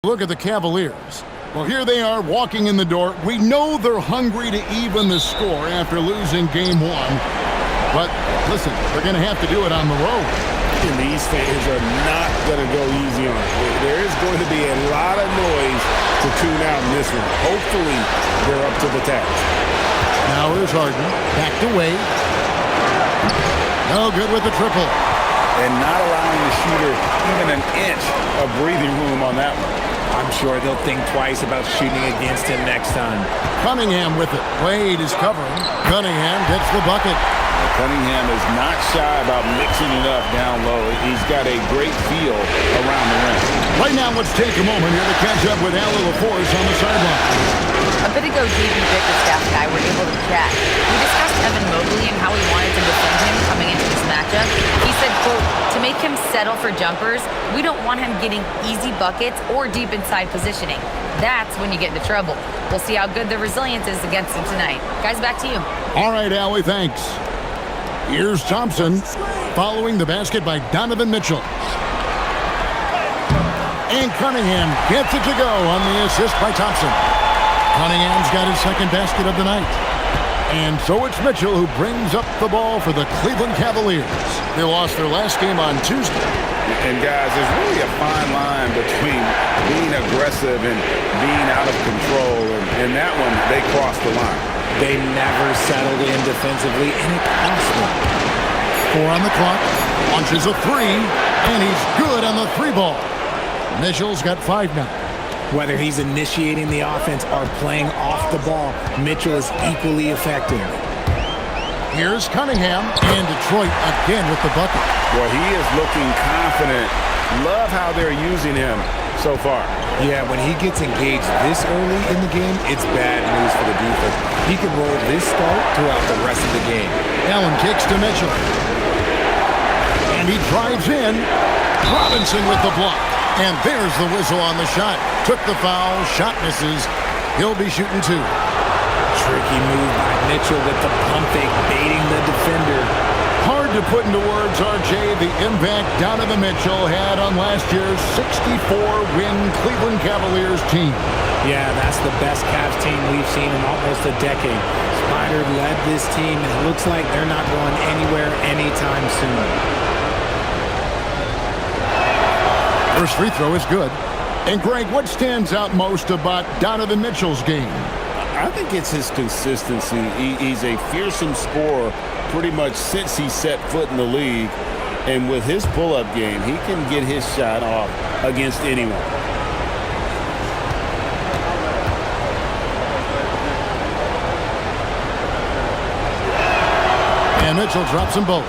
Look at the Cavaliers. Well, here they are walking in the door. We know they're hungry to even the score after losing game one. But listen, they're going to have to do it on the road. And these fans are not going to go easy on it. There is going to be a lot of noise to tune out in this one. Hopefully, they're up to the task. Now here's Harden. Back to Wade. No good with the triple. And not allowing the shooter even an inch of breathing room on that one. I'm sure they'll think twice about shooting against him next time. Cunningham with it. Wade is covering. Cunningham gets the bucket. Cunningham is not shy about mixing it up down low. He's got a great feel around the rim. Right now, let's take a moment here to catch up with Allie LaForce on the sideline. A bit ago, JB Vick, the staff guy, were able to chat. We discussed Evan Mobley and how he wanted to defend him coming into this matchup. He said, quote, to make him settle for jumpers, we don't want him getting easy buckets or deep inside positioning. That's when you get into trouble. We'll see how good the resilience is against him tonight. Guys, back to you. All right, Allie, thanks. Here's Thompson following the basket by Donovan Mitchell. And Cunningham gets it to go on the assist by Thompson. Cunningham's got his second basket of the night. And so it's Mitchell who brings up the ball for the Cleveland Cavaliers. They lost their last game on Tuesday. And guys, there's really a fine line between being aggressive and being out of control. And that one, they crossed the line. They never settled in defensively, and it cost them. 4 on the clock. Launches a three, and he's good on the three ball. Mitchell's got 5 now. Whether he's initiating the offense or playing off the ball, Mitchell is equally effective. Here's Cunningham, and Detroit again with the bucket. Well, he is looking confident. Love how they're using him so far. Yeah, when he gets engaged this early in the game, it's bad news for the defense. He can roll this start throughout the rest of the game. Allen kicks to Mitchell. And he drives in. Robinson with the block. And there's the whistle on the shot. Took the foul. Shot misses. He'll be shooting 2. Tricky move by Mitchell with the pump fake, baiting the defender. Hard to put into words, RJ, the impact Donovan Mitchell had on last year's 64-win Cleveland Cavaliers team. Yeah, that's the best Cavs team we've seen in almost a decade. Spider led this team, and it looks like they're not going anywhere anytime soon. First free throw is good. And, Greg, what stands out most about Donovan Mitchell's game? I think it's his consistency. He's a fearsome scorer pretty much since he set foot in the league. And with his pull-up game, he can get his shot off against anyone. And Mitchell drops them both.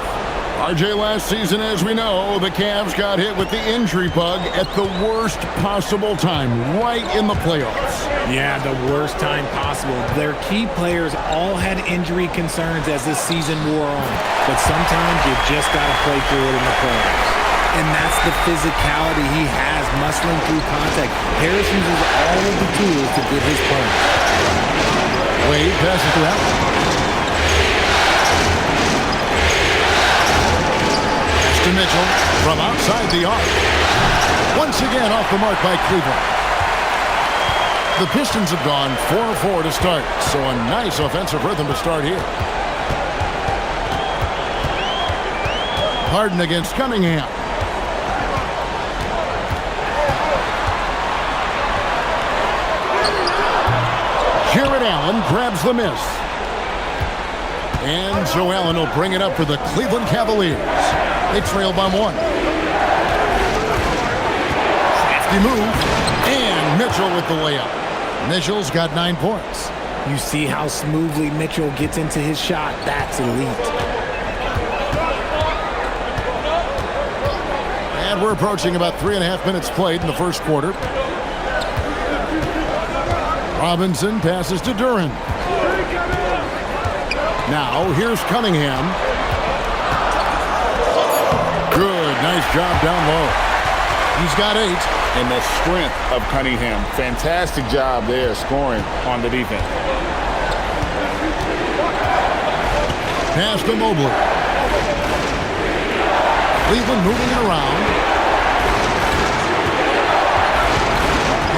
RJ, last season, as we know, the Cavs got hit with the injury bug at the worst possible time, right in the playoffs. Yeah, the worst time possible. Their key players all had injury concerns as the season wore on. But sometimes you just got to play through it in the playoffs. And that's the physicality he has, muscling through contact. Harris uses all of the tools to get his point. Wade passes to Allen. To Mitchell from outside the arc. Once again off the mark by Cleveland. The Pistons have gone 4-4 to start, so a nice offensive rhythm to start here. Harden against Cunningham. Jarrett Allen grabs the miss. And so Allen will bring it up for the Cleveland Cavaliers. They trail by 1. Safety move. And Mitchell with the layup. Mitchell's got 9 points. You see how smoothly Mitchell gets into his shot. That's elite. And we're approaching about 3.5 minutes played in the first quarter. Robinson passes to Duran. Now, here's Cunningham. Good, nice job down low. He's got 8. And the strength of Cunningham. Fantastic job there scoring on the defense. Pass to Mobley. Cleveland moving it around.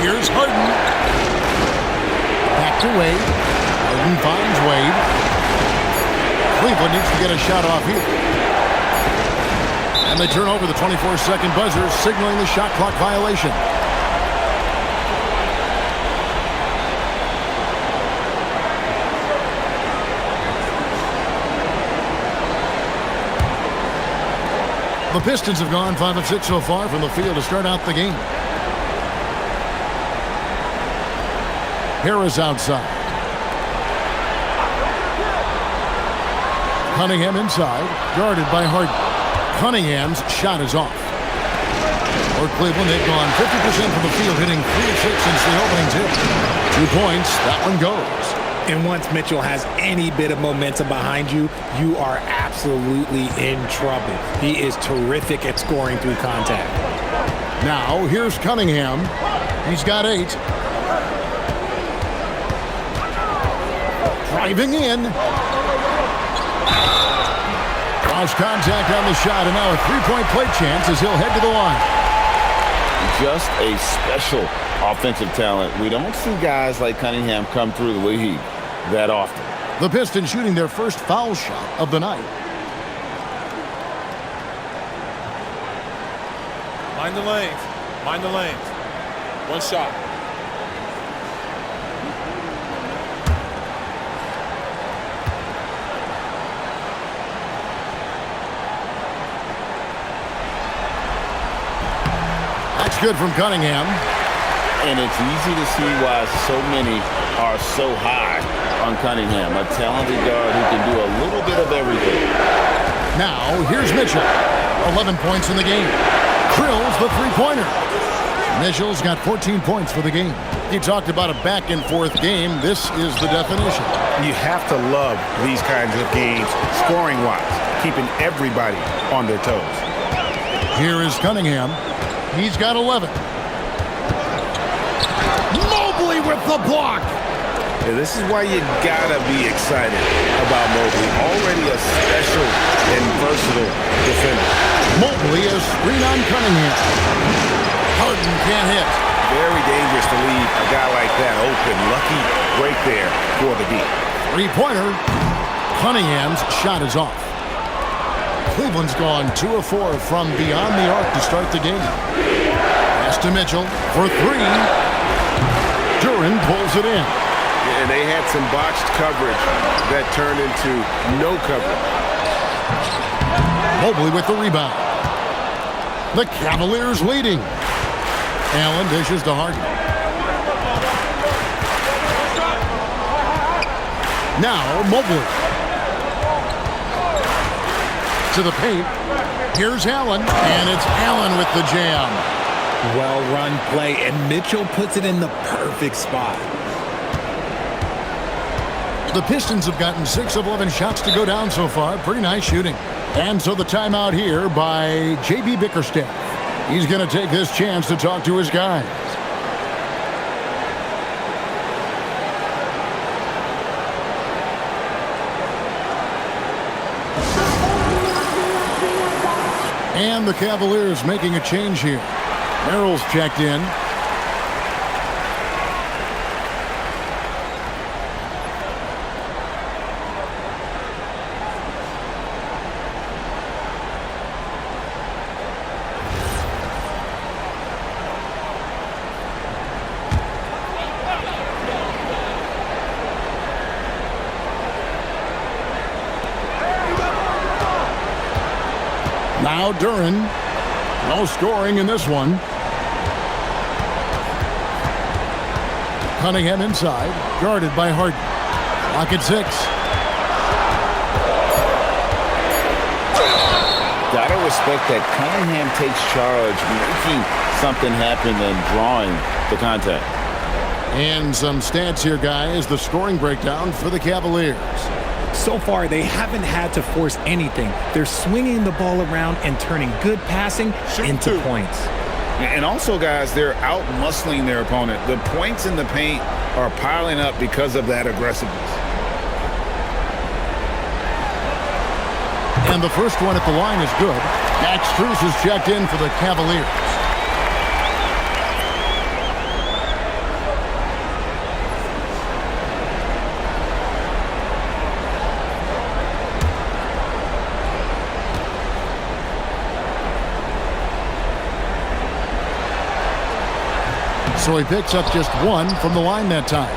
Here's Harden. Back to Wade. Harden finds Wade. Cleveland needs to get a shot off here. And they turn over the 24-second buzzer, signaling the shot clock violation. The Pistons have gone 5 of 6 so far from the field to start out the game. Harris outside. Cunningham inside, guarded by Harden. Cunningham's shot is off. For Cleveland, they've gone 50% from the field, hitting 3 of 6 since the opening tip. 2 points, that one goes. And once Mitchell has any bit of momentum behind you, you are absolutely in trouble. He is terrific at scoring through contact. Now, here's Cunningham. He's got 8. Driving in. Lost contact on the shot, and now a 3-point play chance as he'll head to the line. Just a special offensive talent. We don't see guys like Cunningham come through the league that often. The Pistons shooting their first foul shot of the night. Mind the lanes. Mind the lanes. One shot. That's good from Cunningham. And it's easy to see why so many are so high on Cunningham. A talented guard who can do a little bit of everything. Now, here's Mitchell. 11 points in the game. Drills the three-pointer. Mitchell's got 14 points for the game. He talked about a back-and-forth game. This is the definition. You have to love these kinds of games, scoring-wise, keeping everybody on their toes. Here is Cunningham. He's got 11. Mobley with the block. Yeah, this is why you gotta be excited about Mobley. Already a special and versatile defender. Mobley is screen on Cunningham. Harden can't hit. Very dangerous to leave a guy like that open. Lucky break there for the D. Three-pointer. Cunningham's shot is off. Cleveland's gone 2 of 4 from beyond the arc to start the game. Pass to Mitchell for 3. Duran pulls it in. And they had some botched coverage that turned into no coverage. Mobley with the rebound. The Cavaliers leading. Allen dishes to Harden. Now Mobley. To the paint. Here's Allen. And it's Allen with the jam. Well-run play, and Mitchell puts it in the perfect spot. The Pistons have gotten 6 of 11 shots to go down so far. Pretty nice shooting. And so the timeout here by J.B. Bickerstaff. He's going to take this chance to talk to his guys. And the Cavaliers making a change here. Merrill's checked in. Now Duran. No scoring in this one. Cunningham inside, guarded by Harden. Lock at 6. Gotta respect that Cunningham takes charge, making something happen and drawing the contact. And some stats here, guys. The scoring breakdown for the Cavaliers. So far, they haven't had to force anything. They're swinging the ball around and turning good passing into points. And also, guys, they're out-muscling their opponent. The points in the paint are piling up because of that aggressiveness. And the first one at the line is good. Max Strus is checked in for the Cavaliers. So he picks up just 1 from the line that time.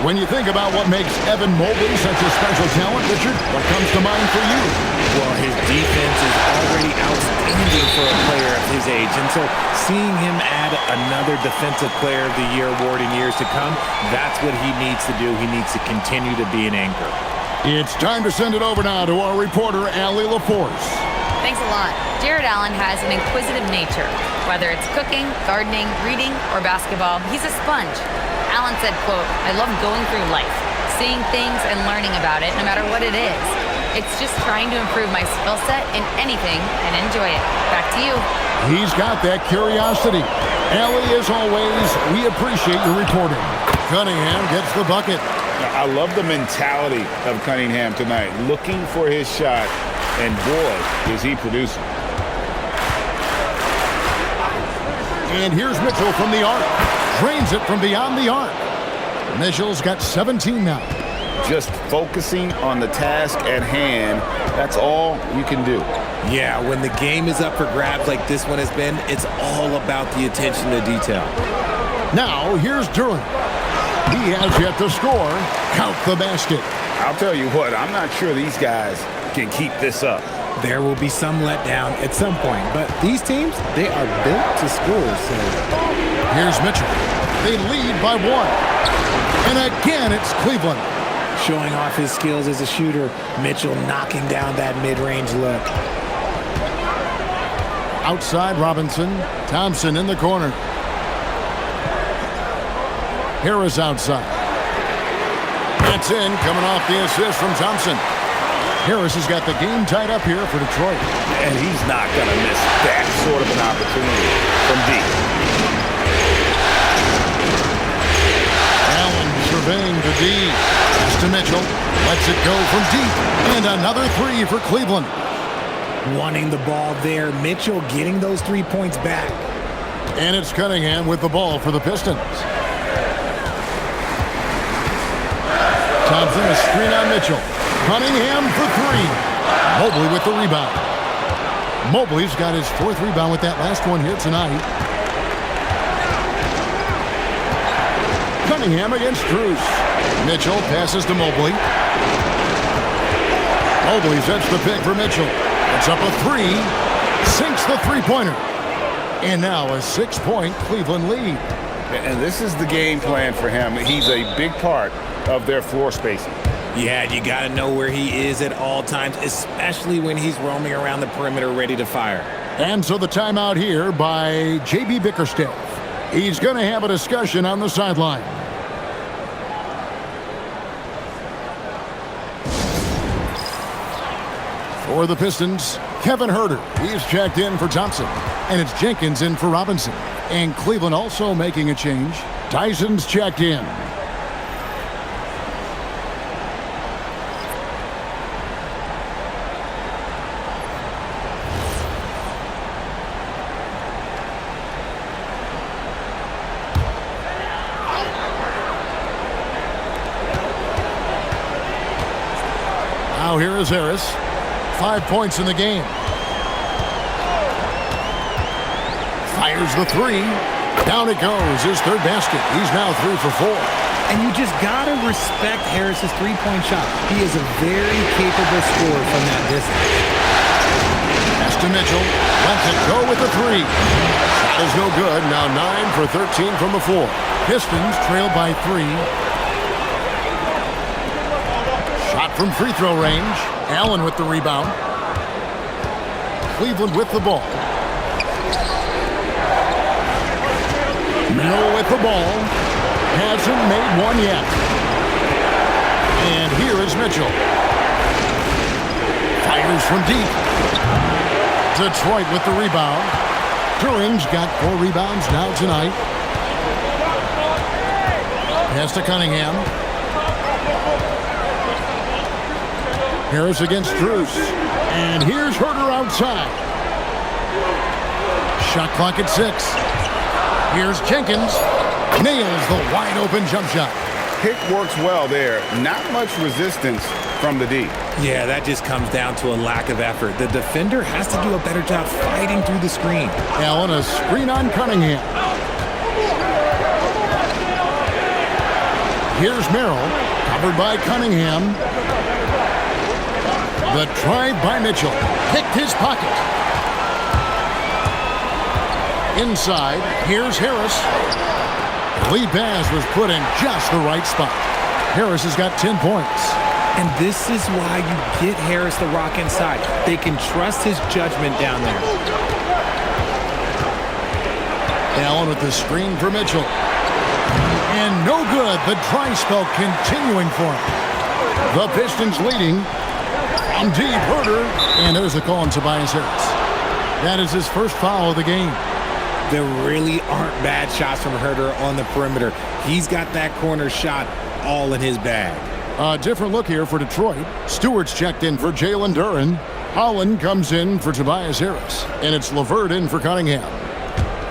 When you think about what makes Evan Mobley such a special talent, Richard, what comes to mind for you? Well, his defense is already outstanding for a player of his age. And so seeing him add another Defensive Player of the Year award in years to come, that's what he needs to do. He needs to continue to be an anchor. It's time to send it over now to our reporter, Allie LaForce. Thanks a lot. Jared Allen has an inquisitive nature. Whether it's cooking, gardening, reading, or basketball, he's a sponge. Allen said, quote, "I love going through life, seeing things and learning about it no matter what it is. It's just trying to improve my skill set in anything and enjoy it." Back to you. He's got that curiosity. Allie, as always, we appreciate your reporting. Cunningham gets the bucket. I love the mentality of Cunningham tonight, looking for his shot, and boy, is he producing. And here's Mitchell from the arc. Drains it from beyond the arc. Mitchell's got 17 now. Just focusing on the task at hand, that's all you can do. Yeah, when the game is up for grabs like this one has been, it's all about the attention to detail. Now, here's Durant. He has yet to score. Count the basket. I'll tell you what, I'm not sure these guys can keep this up. There will be some letdown at some point, but these teams, they are built to score. So here's Mitchell. They lead by 1. And again, it's Cleveland. Showing off his skills as a shooter, Mitchell knocking down that mid-range look. Outside Robinson. Thompson in the corner. Harris outside. That's in, coming off the assist from Thompson. Harris has got the game tied up here for Detroit. And he's not going to miss that sort of an opportunity from deep. Allen surveying the D. Pass to Mitchell. Lets it go from deep. And another 3 for Cleveland. Wanting the ball there. Mitchell getting those 3 points back. And it's Cunningham with the ball for the Pistons. Thompson, a screen on Mitchell. Cunningham for 3. Mobley with the rebound. Mobley's got his 4th rebound with that last one here tonight. Cunningham against Cruz. Mitchell passes to Mobley. Mobley sets the pick for Mitchell. It's up a 3. Sinks the three-pointer. And now a 6-point Cleveland lead. And this is the game plan for him. He's a big part of their floor spacing. Yeah, you got to know where he is at all times, especially when he's roaming around the perimeter ready to fire. And so the timeout here by J.B. Bickerstaff. He's going to have a discussion on the sideline. For the Pistons, Kevin Huerter. He's checked in for Thompson. And it's Jenkins in for Robinson. And Cleveland also making a change. Tyson's checked in. Now here is Harris. 5 points in the game. Fires the 3. Down it goes. His 3rd basket. He's now 3 for 4. And you just got to respect Harris's three-point shot. He is a very capable scorer from that distance. Pass to Mitchell. Lets it go with the 3. Shot is no good. Now 9 for 13 from the floor. Pistons trail by 3. Shot from free throw range. Allen with the rebound. Cleveland with the ball. Miller with the ball. Hasn't made one yet. And here is Mitchell. Fires from deep. Detroit with the rebound. Turing's got 4 rebounds now tonight. Pass to Cunningham. Harris against Cruz. And here's Huerter outside. Shot clock at 6. Here's Jenkins. Nails the wide open jump shot. Pick works well there. Not much resistance from the D. Yeah, that just comes down to a lack of effort. The defender has to do a better job fighting through the screen. Allen, a screen on Cunningham. Here's Merrill, covered by Cunningham. The drive by Mitchell. Picked his pocket. Inside, here's Harris. Lead pass was put in just the right spot. Harris has got 10 points. And this is why you get Harris the rock inside. They can trust his judgment down there. Allen with the screen for Mitchell. And no good. The dry spell continuing for him. The Pistons leading. From deep, Herter. And there's a call on Tobias Harris. That is his first foul of the game. There really aren't bad shots from Herter on the perimeter. He's got that corner shot all in his bag. A different look here for Detroit. Stewart's checked in for Jalen Duren. Holland comes in for Tobias Harris. And it's LeVert in for Cunningham.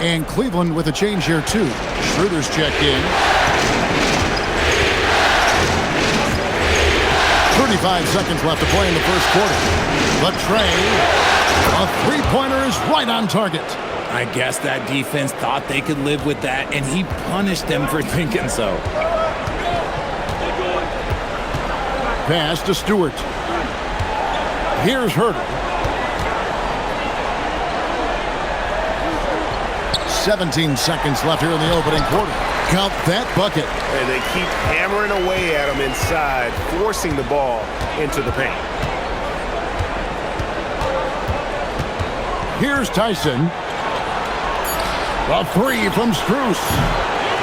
And Cleveland with a change here, too. Schroeder's checked in. 35 seconds left to play in the first quarter. But Trey, a three-pointer is right on target. I guess that defense thought they could live with that, and he punished them for thinking so. Pass to Stewart. Here's Herter. 17 seconds left here in the opening quarter. Count that bucket. And they keep hammering away at him inside, forcing the ball into the paint. Here's Tyson. A three from Strus.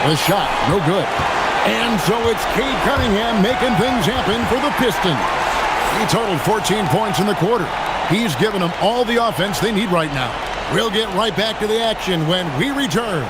The shot, no good. And so it's Cade Cunningham making things happen for the Pistons. He totaled 14 points in the quarter. He's given them all the offense they need right now. We'll get right back to the action when we return.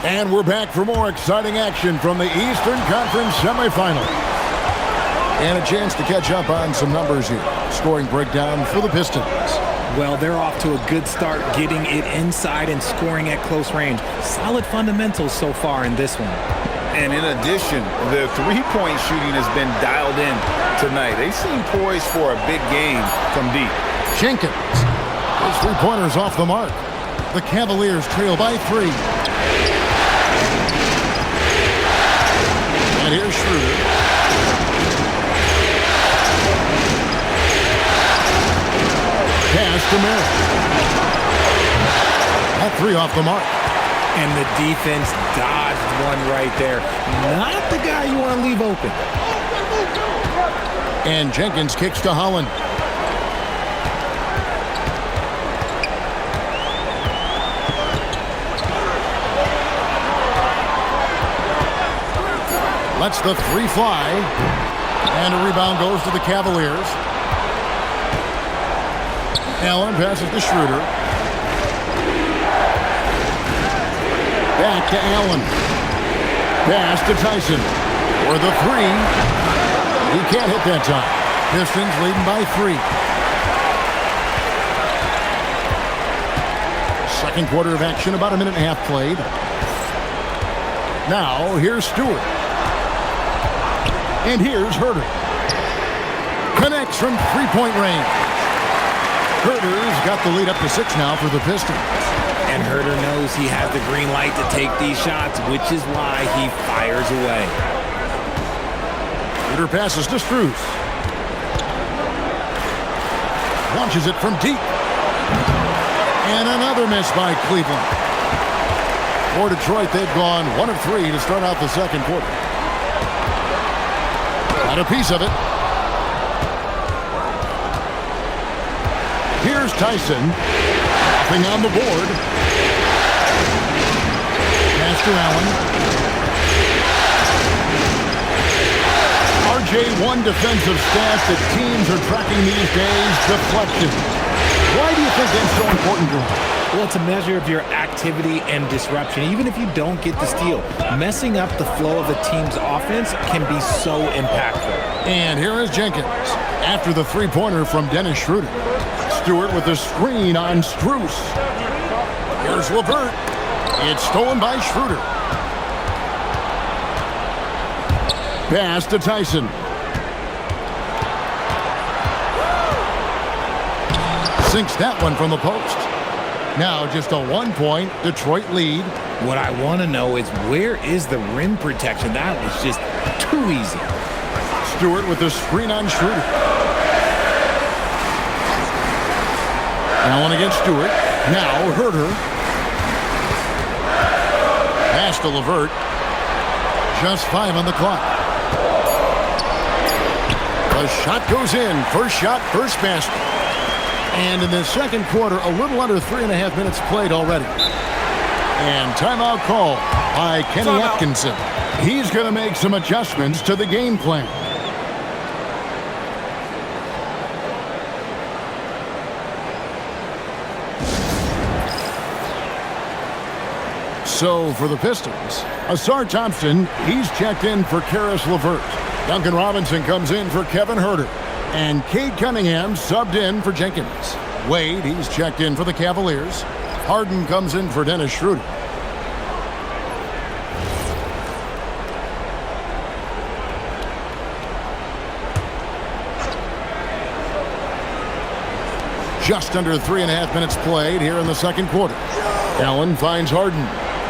And we're back for more exciting action from the Eastern Conference semifinals. And a chance to catch up on some numbers here. Scoring breakdown for the Pistons. Well, they're off to a good start getting it inside and scoring at close range. Solid fundamentals so far in this one. And in addition, the three-point shooting has been dialed in tonight. They seem poised for a big game from deep. Jenkins. His three-pointer's off the mark. The Cavaliers trail by 3. And here's Schroeder. Pass to Merrill. That three off the mark. And the defense dodged one right there. Not the guy you want to leave open. And Jenkins kicks to Holland. Lets the three fly. And a rebound goes to the Cavaliers. Allen passes to Schroeder. Back to Allen. Pass to Tyson. For the three. He can't hit that time. Pistons leading by 3. Second quarter of action, about a minute and a half played. Now, here's Stewart. And here's Herter. Connects from three-point range. Herter's got the lead up to 6 now for the Pistons. And Herter knows he has the green light to take these shots, which is why he fires away. Herter passes to Strus. Launches it from deep. And another miss by Cleveland. For Detroit, they've gone 1 of 3 to start out the second quarter. Got a piece of it. Here's Tyson. Nothing on the board. Pass to Allen. RJ1 defensive stats that teams are tracking these days. Deflection. Why do you think that's so important to them? Well, it's a measure of your activity and disruption. Even if you don't get the steal, messing up the flow of the team's offense can be so impactful. And here is Jenkins after the three-pointer from Dennis Schroeder. Stewart with the screen on Strus. Here's LeVert. It's stolen by Schroeder. Pass to Tyson. Sinks that one from the post. Now just a 1-point Detroit lead. What I want to know is where is the rim protection? That was just too easy. Stewart with the screen on Schroeder. Allen against Stewart. Now Herter. Pass to LeVert. Just 5 on the clock. The shot goes in. First shot, first basket. And in the second quarter, a little under 3.5 minutes played already. And timeout call by Kenny Atkinson. He's going to make some adjustments to the game plan. So for the Pistons, Asar Thompson, he's checked in for Karis LeVert. Duncan Robinson comes in for Kevin Herter. And Cade Cunningham subbed in for Jenkins. Wade, he's checked in for the Cavaliers. Harden comes in for Dennis Schroeder. Just under 3.5 minutes played here in the second quarter. Allen finds Harden.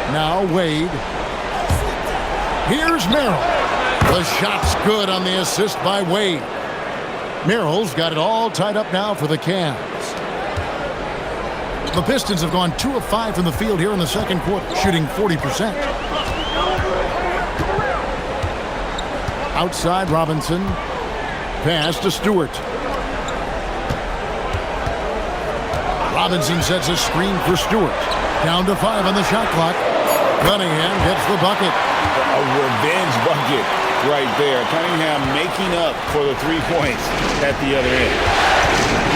Now Wade. Here's Merrill. The shot's good on the assist by Wade. Merrill's got it all tied up now for the Cavs. The Pistons have gone 2 of 5 from the field here in the second quarter, shooting 40%. Outside Robinson. Pass to Stewart. Robinson sets a screen for Stewart. Down to 5 on the shot clock. Cunningham gets the bucket. A revenge bucket right there. Cunningham making up for the 3 points at the other end.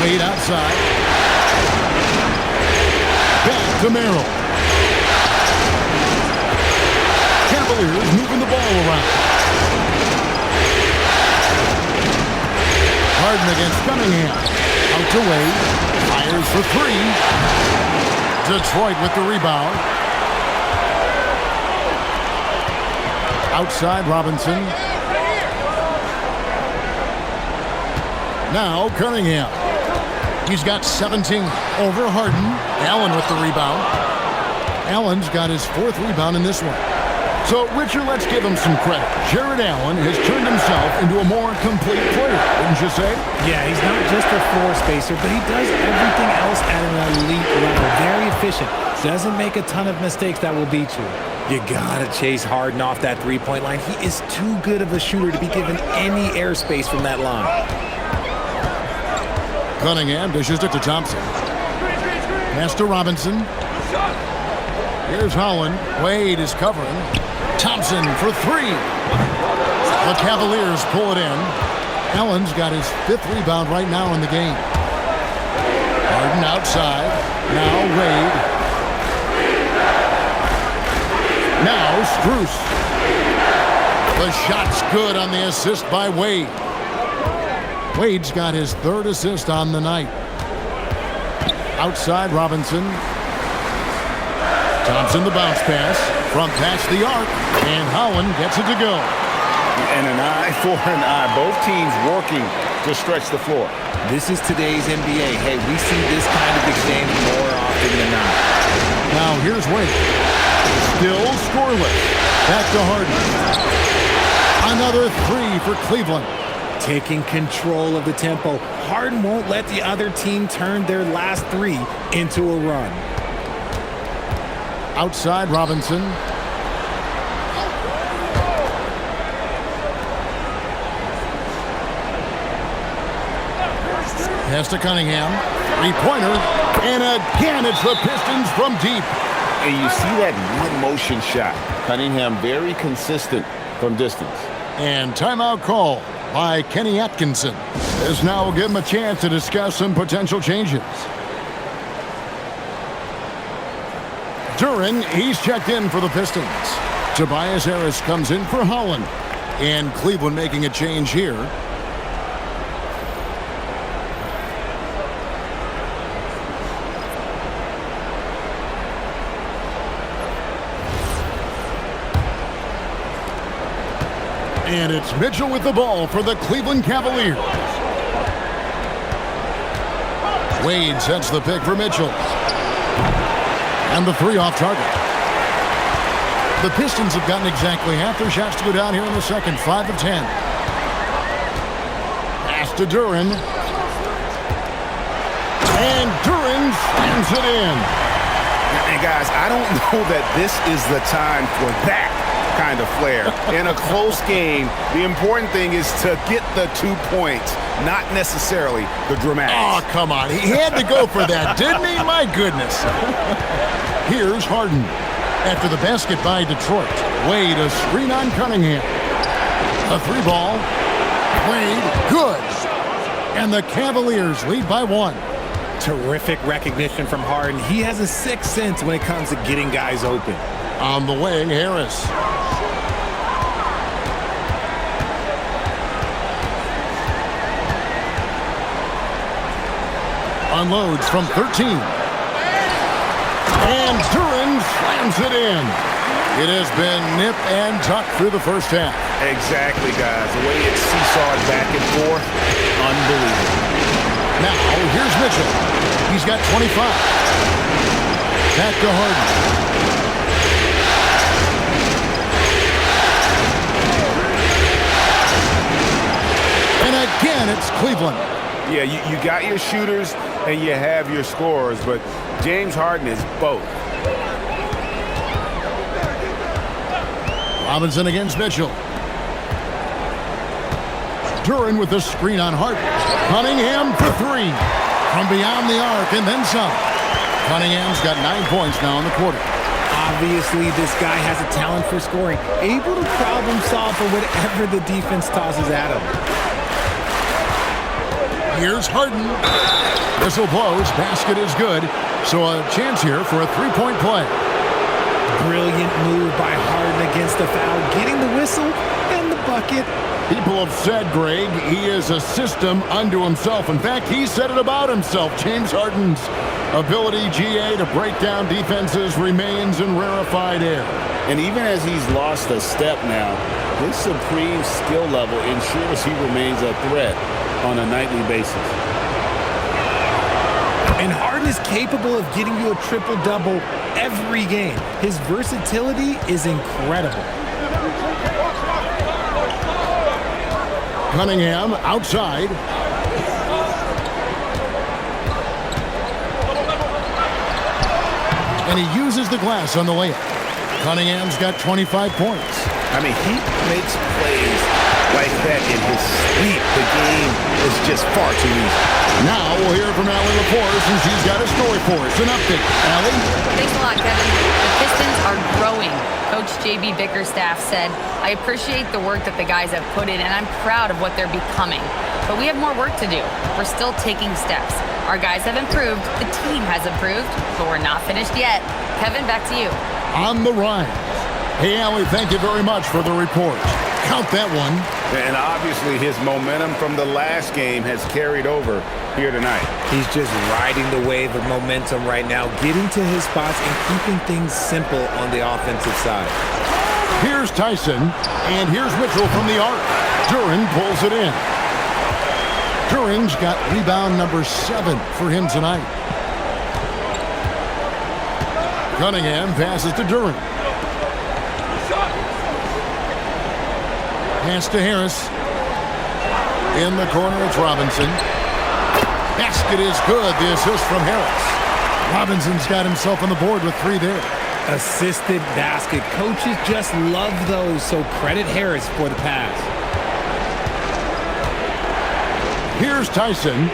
Wade outside. Back to Merrill. Cavaliers moving the ball around. Harden against Cunningham. Out to Wade. Fires for 3. Detroit with the rebound. Outside Robinson. Now Cunningham. He's got 17 over Harden. Allen with the rebound. Allen's got his 4th rebound in this one. So, Richard, let's give him some credit. Jared Allen has turned himself into a more complete player, wouldn't you say? Yeah, he's not just a floor spacer, but he does everything else at an elite level. Very efficient. Doesn't make a ton of mistakes that will beat you. You gotta chase Harden off that three-point line. He is too good of a shooter to be given any airspace from that line. Cunningham dishes it to Thompson. Pass to Robinson. Here's Holland. Wade is covering. Thompson for 3. The Cavaliers pull it in. Allen's got his 5th rebound right now in the game. Harden outside. Now Wade. Now Strus. The shot's good on the assist by Wade. Wade's got his 3rd assist on the night. Outside Robinson. Thompson the bounce pass. From past the arc. And Holland gets it to go. And an eye for an eye. Both teams working to stretch the floor. This is today's NBA. Hey, we see this kind of exchange more often than not. Now here's Wade. Still scoreless. Back to Harden. Another 3 for Cleveland. Taking control of the tempo. Harden won't let the other team turn their last 3 into a run. Outside Robinson. Pass to Cunningham. 3-pointer. And again, it's the Pistons from deep. And you see that mid-motion shot. Cunningham very consistent from distance. And timeout call by Kenny Atkinson. This now will give him a chance to discuss some potential changes. Duren, he's checked in for the Pistons. Tobias Harris comes in for Holland. And Cleveland making a change here. And it's Mitchell with the ball for the Cleveland Cavaliers. Wade sets the pick for Mitchell. And the three off target. The Pistons have gotten exactly half their shots to go down here in the second, 5 of 10. Pass to Duren. And Duren slams it in. And guys, I don't know that this is the time for that kind of flair. In a close game, the important thing is to get the 2 points, not necessarily the dramatics. Oh, come on. He had to go for that, didn't he? My goodness. Here's Harden. After the basket by Detroit, Wade a screen on Cunningham. A 3-ball. Wade, good. And the Cavaliers lead by 1. Terrific recognition from Harden. He has a sixth sense when it comes to getting guys open. On the wing, Harris. Unloads from 13. And Duren slams it in. It has been nip and tuck through the first half. Exactly, guys. The way it's seesawed back and forth, unbelievable. Now, here's Mitchell. He's got 25. Back to Harden. And again, it's Cleveland. Yeah, you got your shooters and you have your scorers, but James Harden is both. Robinson against Mitchell. Duren with the screen on Harden. Cunningham for 3. From beyond the arc and then some. Cunningham's got 9 points now in the quarter. Obviously, this guy has a talent for scoring. Able to problem solve for whatever the defense tosses at him. Here's Harden. Whistle blows. Basket is good. So a chance here for a 3-point play. Brilliant move by Harden against the foul. Getting the whistle and the bucket. People have said, Greg, he is a system unto himself. In fact, he said it about himself. James Harden's ability, GA, to break down defenses remains in rarefied air. And even as he's lost a step now, his supreme skill level ensures he remains a threat on a nightly basis. And Harden is capable of getting you a triple-double every game. His versatility is incredible. Cunningham outside. And he uses the glass on the layup. Cunningham's got 25 points. I mean, he makes plays like that in his sleep. The game is just far too easy. Now we'll hear from Allie Lepore since she's got a story for us. An update. Allie? Thanks a lot, Kevin. The Pistons are growing. Coach J.B. Bickerstaff said, I appreciate the work that the guys have put in, and I'm proud of what they're becoming. But we have more work to do. We're still taking steps. Our guys have improved. The team has improved, but we're not finished yet. Kevin, back to you. On the rise. Hey, Allie, thank you very much for the report. Count that one. And obviously his momentum from the last game has carried over here tonight. He's just riding the wave of momentum right now, getting to his spots and keeping things simple on the offensive side. Here's Tyson, and here's Mitchell from the arc. Duren pulls it in. Duren's got rebound number 7 for him tonight. Cunningham passes to Duren. Pass to Harris. In the corner, it's Robinson. Basket is good. The assist from Harris. Robinson's got himself on the board with 3 there. Assisted basket. Coaches just love those, so credit Harris for the pass. Here's Tyson.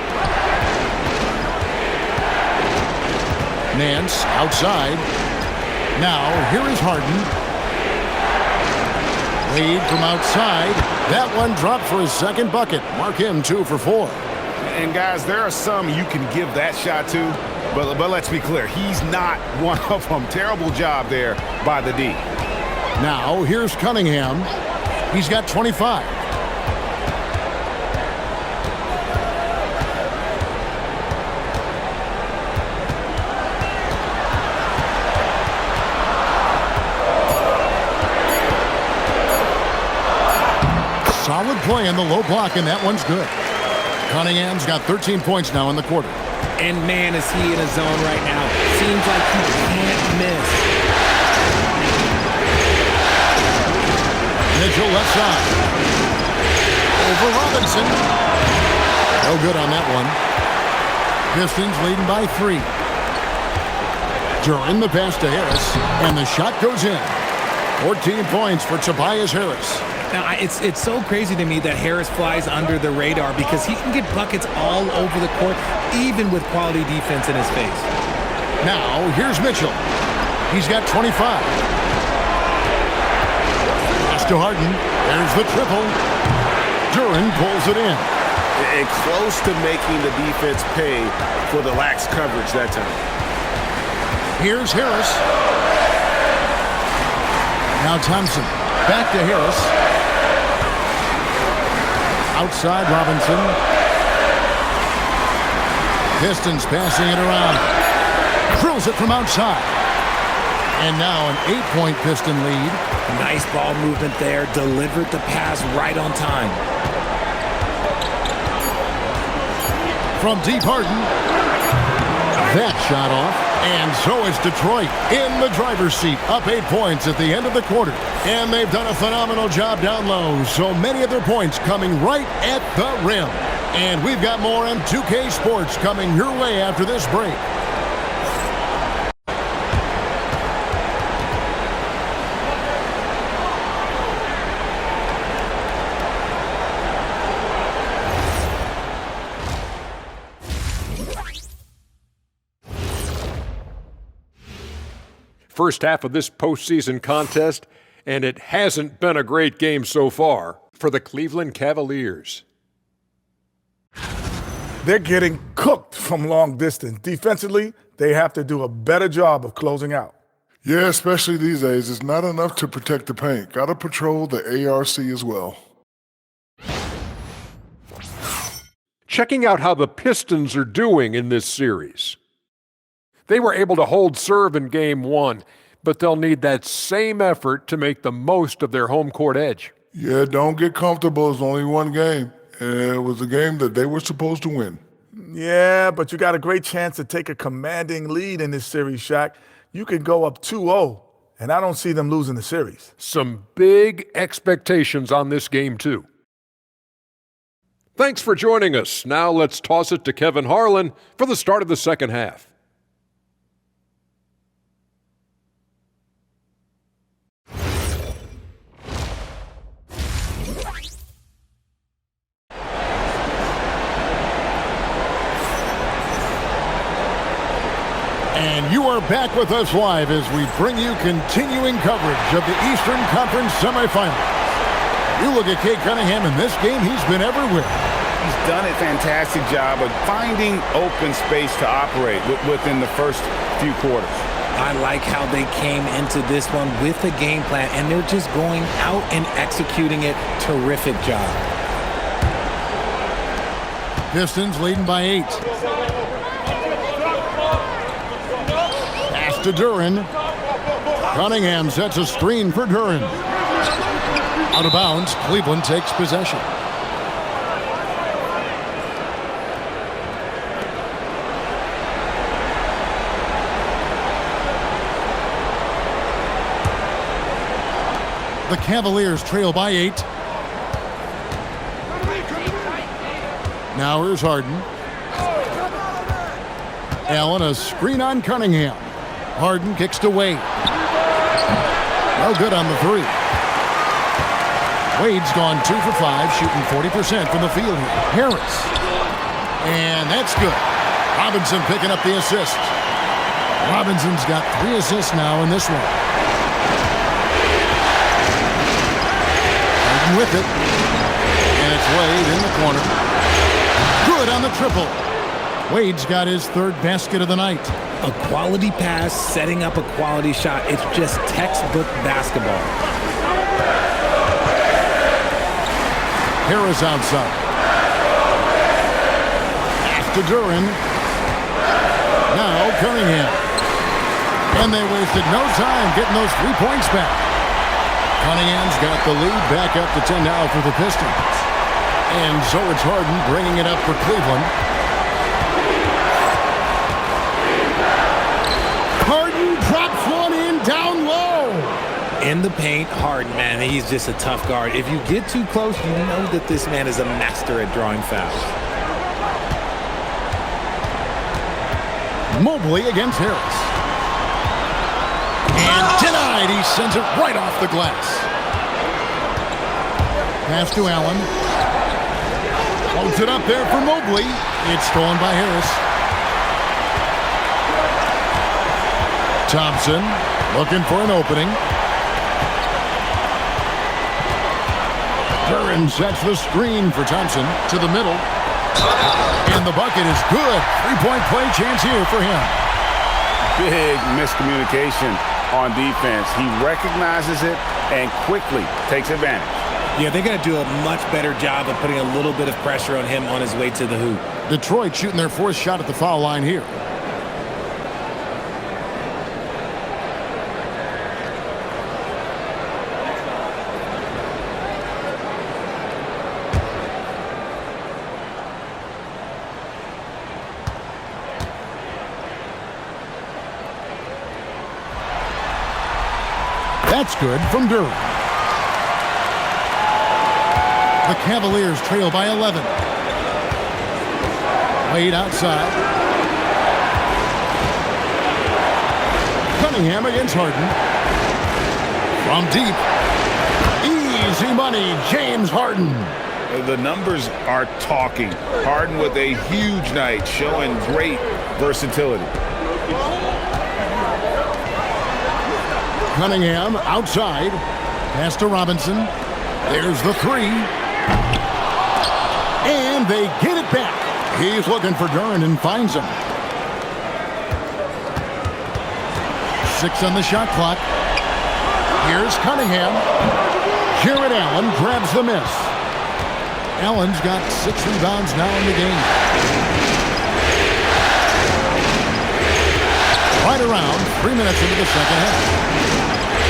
Nance outside. Now, here is Harden. Wade from outside. That one dropped for his second bucket. Mark him 2 for 4. And guys, there are some you can give that shot to, but let's be clear, he's not one of them. Terrible job there by the D. Now, here's Cunningham. He's got 25. play in the low block, and that one's good. Cunningham's got 13 points now in the quarter. And man, is he in a zone right now. Seems like he can't miss. Mitchell left side. Over Robinson. No good on that one. Pistons leading by 3. During the pass to Harris, and the shot goes in. 14 points for Tobias Harris. Now, it's so crazy to me that Harris flies under the radar because he can get buckets all over the court, even with quality defense in his face. Now, here's Mitchell. He's got 25. Pass to Harden. There's the triple. Duren pulls it in. And close to making the defense pay for the lax coverage that time. Here's Harris. Now Thompson. Back to Harris. Outside Robinson. Pistons passing it around. Drills it from outside. And now an 8-point Piston lead. Nice ball movement there. Delivered the pass right on time. From deep Harden. That shot off. And so it's Detroit in the driver's seat, up 8 points at the end of the quarter. And they've done a phenomenal job down low, so many of their points coming right at the rim. And we've got more on 2K Sports coming your way after this break. First half of this postseason contest, and it hasn't been a great game so far for the Cleveland Cavaliers. They're getting cooked from long distance. Defensively, they have to do a better job of closing out. Yeah, especially these days. It's not enough to protect the paint. Got to patrol the ARC as well. Checking out how the Pistons are doing in this series. They were able to hold serve in Game 1, but they'll need that same effort to make the most of their home court edge. Yeah, don't get comfortable. It's only one game. And it was a game that they were supposed to win. Yeah, but you got a great chance to take a commanding lead in this series, Shaq. You could go up 2-0, and I don't see them losing the series. Some big expectations on this game, too. Thanks for joining us. Now let's toss it to Kevin Harlan for the start of the second half. And you are back with us live as we bring you continuing coverage of the Eastern Conference semifinals. You look at Cade Cunningham in this game, he's been everywhere. He's done a fantastic job of finding open space to operate within the first few quarters. I like how they came into this one with a game plan, and they're just going out and executing it. Terrific job. Pistons leading by 8. Pass to Duren. Cunningham sets a screen for Duren. Out of bounds, Cleveland takes possession. The Cavaliers trail by 8. Now here's Harden. Allen, a screen on Cunningham. Harden kicks to Wade. No good on the three. Wade's gone 2 for 5, shooting 40% from the field here. Harris. And that's good. Robinson picking up the assist. Robinson's got 3 assists now in this one. Harden with it. And it's Wade in the corner. Good on the triple. Wade's got his 3rd basket of the night. A quality pass, setting up a quality shot. It's just textbook basketball. Harris outside. Pass to Duren. Now Cunningham. And they wasted no time getting those 3 points back. Cunningham's got the lead back up to 10 now for the Pistons. And so it's Harden bringing it up for Cleveland. Harden drops one in down low. In the paint, Harden, man, he's just a tough guard. If you get too close, you know that this man is a master at drawing fouls. Mobley against Harris. And denied. He sends it right off the glass. Pass to Allen. Holds it up there for Mobley. It's stolen by Harris. Thompson looking for an opening. Duran sets the screen for Thompson to the middle. And the bucket is good. Three-point play chance here for him. Big miscommunication on defense. He recognizes it and quickly takes advantage. Yeah, they're going to do a much better job of putting a little bit of pressure on him on his way to the hoop. Detroit shooting their fourth shot at the foul line here. That's good from Duran. The Cavaliers trail by 11. Wade outside. Cunningham against Harden. From deep. Easy money, James Harden. The numbers are talking. Harden with a huge night, showing great versatility. Cunningham outside. Pass to Robinson. There's the three. And they get it back. He's looking for Duran and finds him. 6 on the shot clock. Here's Cunningham. Jared Allen grabs the miss. Allen's got 6 rebounds now in the game. Right around 3 minutes into the second half.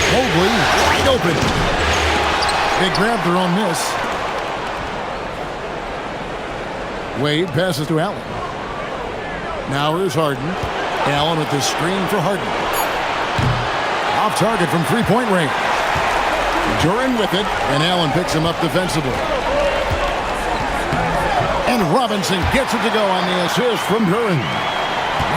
Mobley wide open. They grabbed their own miss. Wade passes to Allen. Now here's Harden. Allen with the screen for Harden. Off target from three-point range. Duran with it, and Allen picks him up defensively. And Robinson gets it to go on the assist from Duran.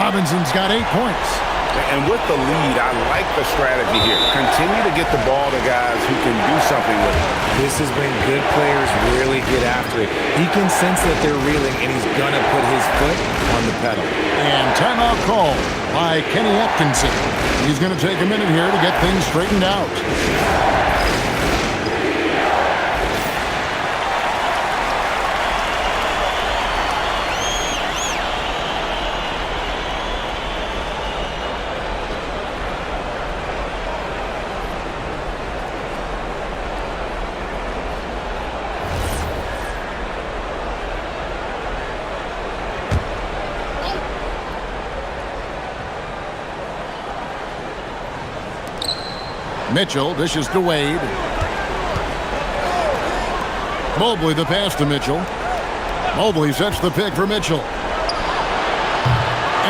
Robinson's got 8 points. And with the lead, I like the strategy here. Continue to get the ball to guys who can do something with it. This is when good players really get after it. He can sense that they're reeling, and he's going to put his foot on the pedal. And timeout call by Kenny Atkinson. He's going to take a minute here to get things straightened out. Mitchell dishes to Wade. Mobley the pass to Mitchell. Mobley sets the pick for Mitchell.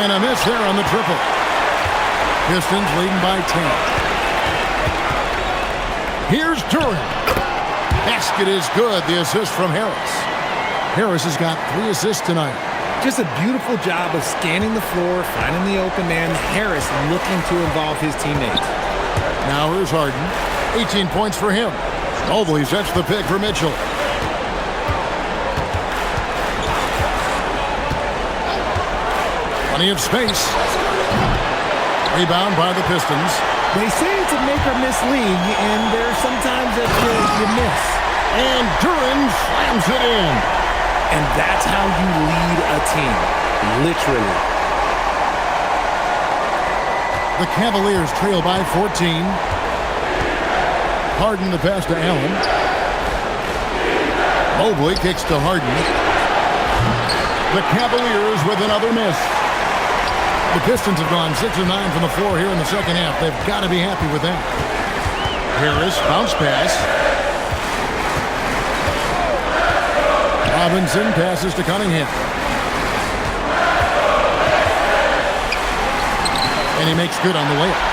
And a miss there on the triple. Pistons leading by 10. Here's Duran. Basket is good. The assist from Harris. Harris has got 3 assists tonight. Just a beautiful job of scanning the floor, finding the open man. Harris looking to involve his teammates. Now here's Harden. 18 points for him. Mobley sets the pick for Mitchell. Plenty of space. Rebound by the Pistons. They say it's a make or miss league, and there's sometimes that you miss. And Duran slams it in. And that's how you lead a team. Literally. The Cavaliers trail by 14. Harden the pass to Allen. Mobley kicks to Harden. The Cavaliers with another miss. The Pistons have gone 6 of 9 from the floor here in the second half. They've got to be happy with that. Harris, bounce pass. Robinson passes to Cunningham. And he makes good on the layup.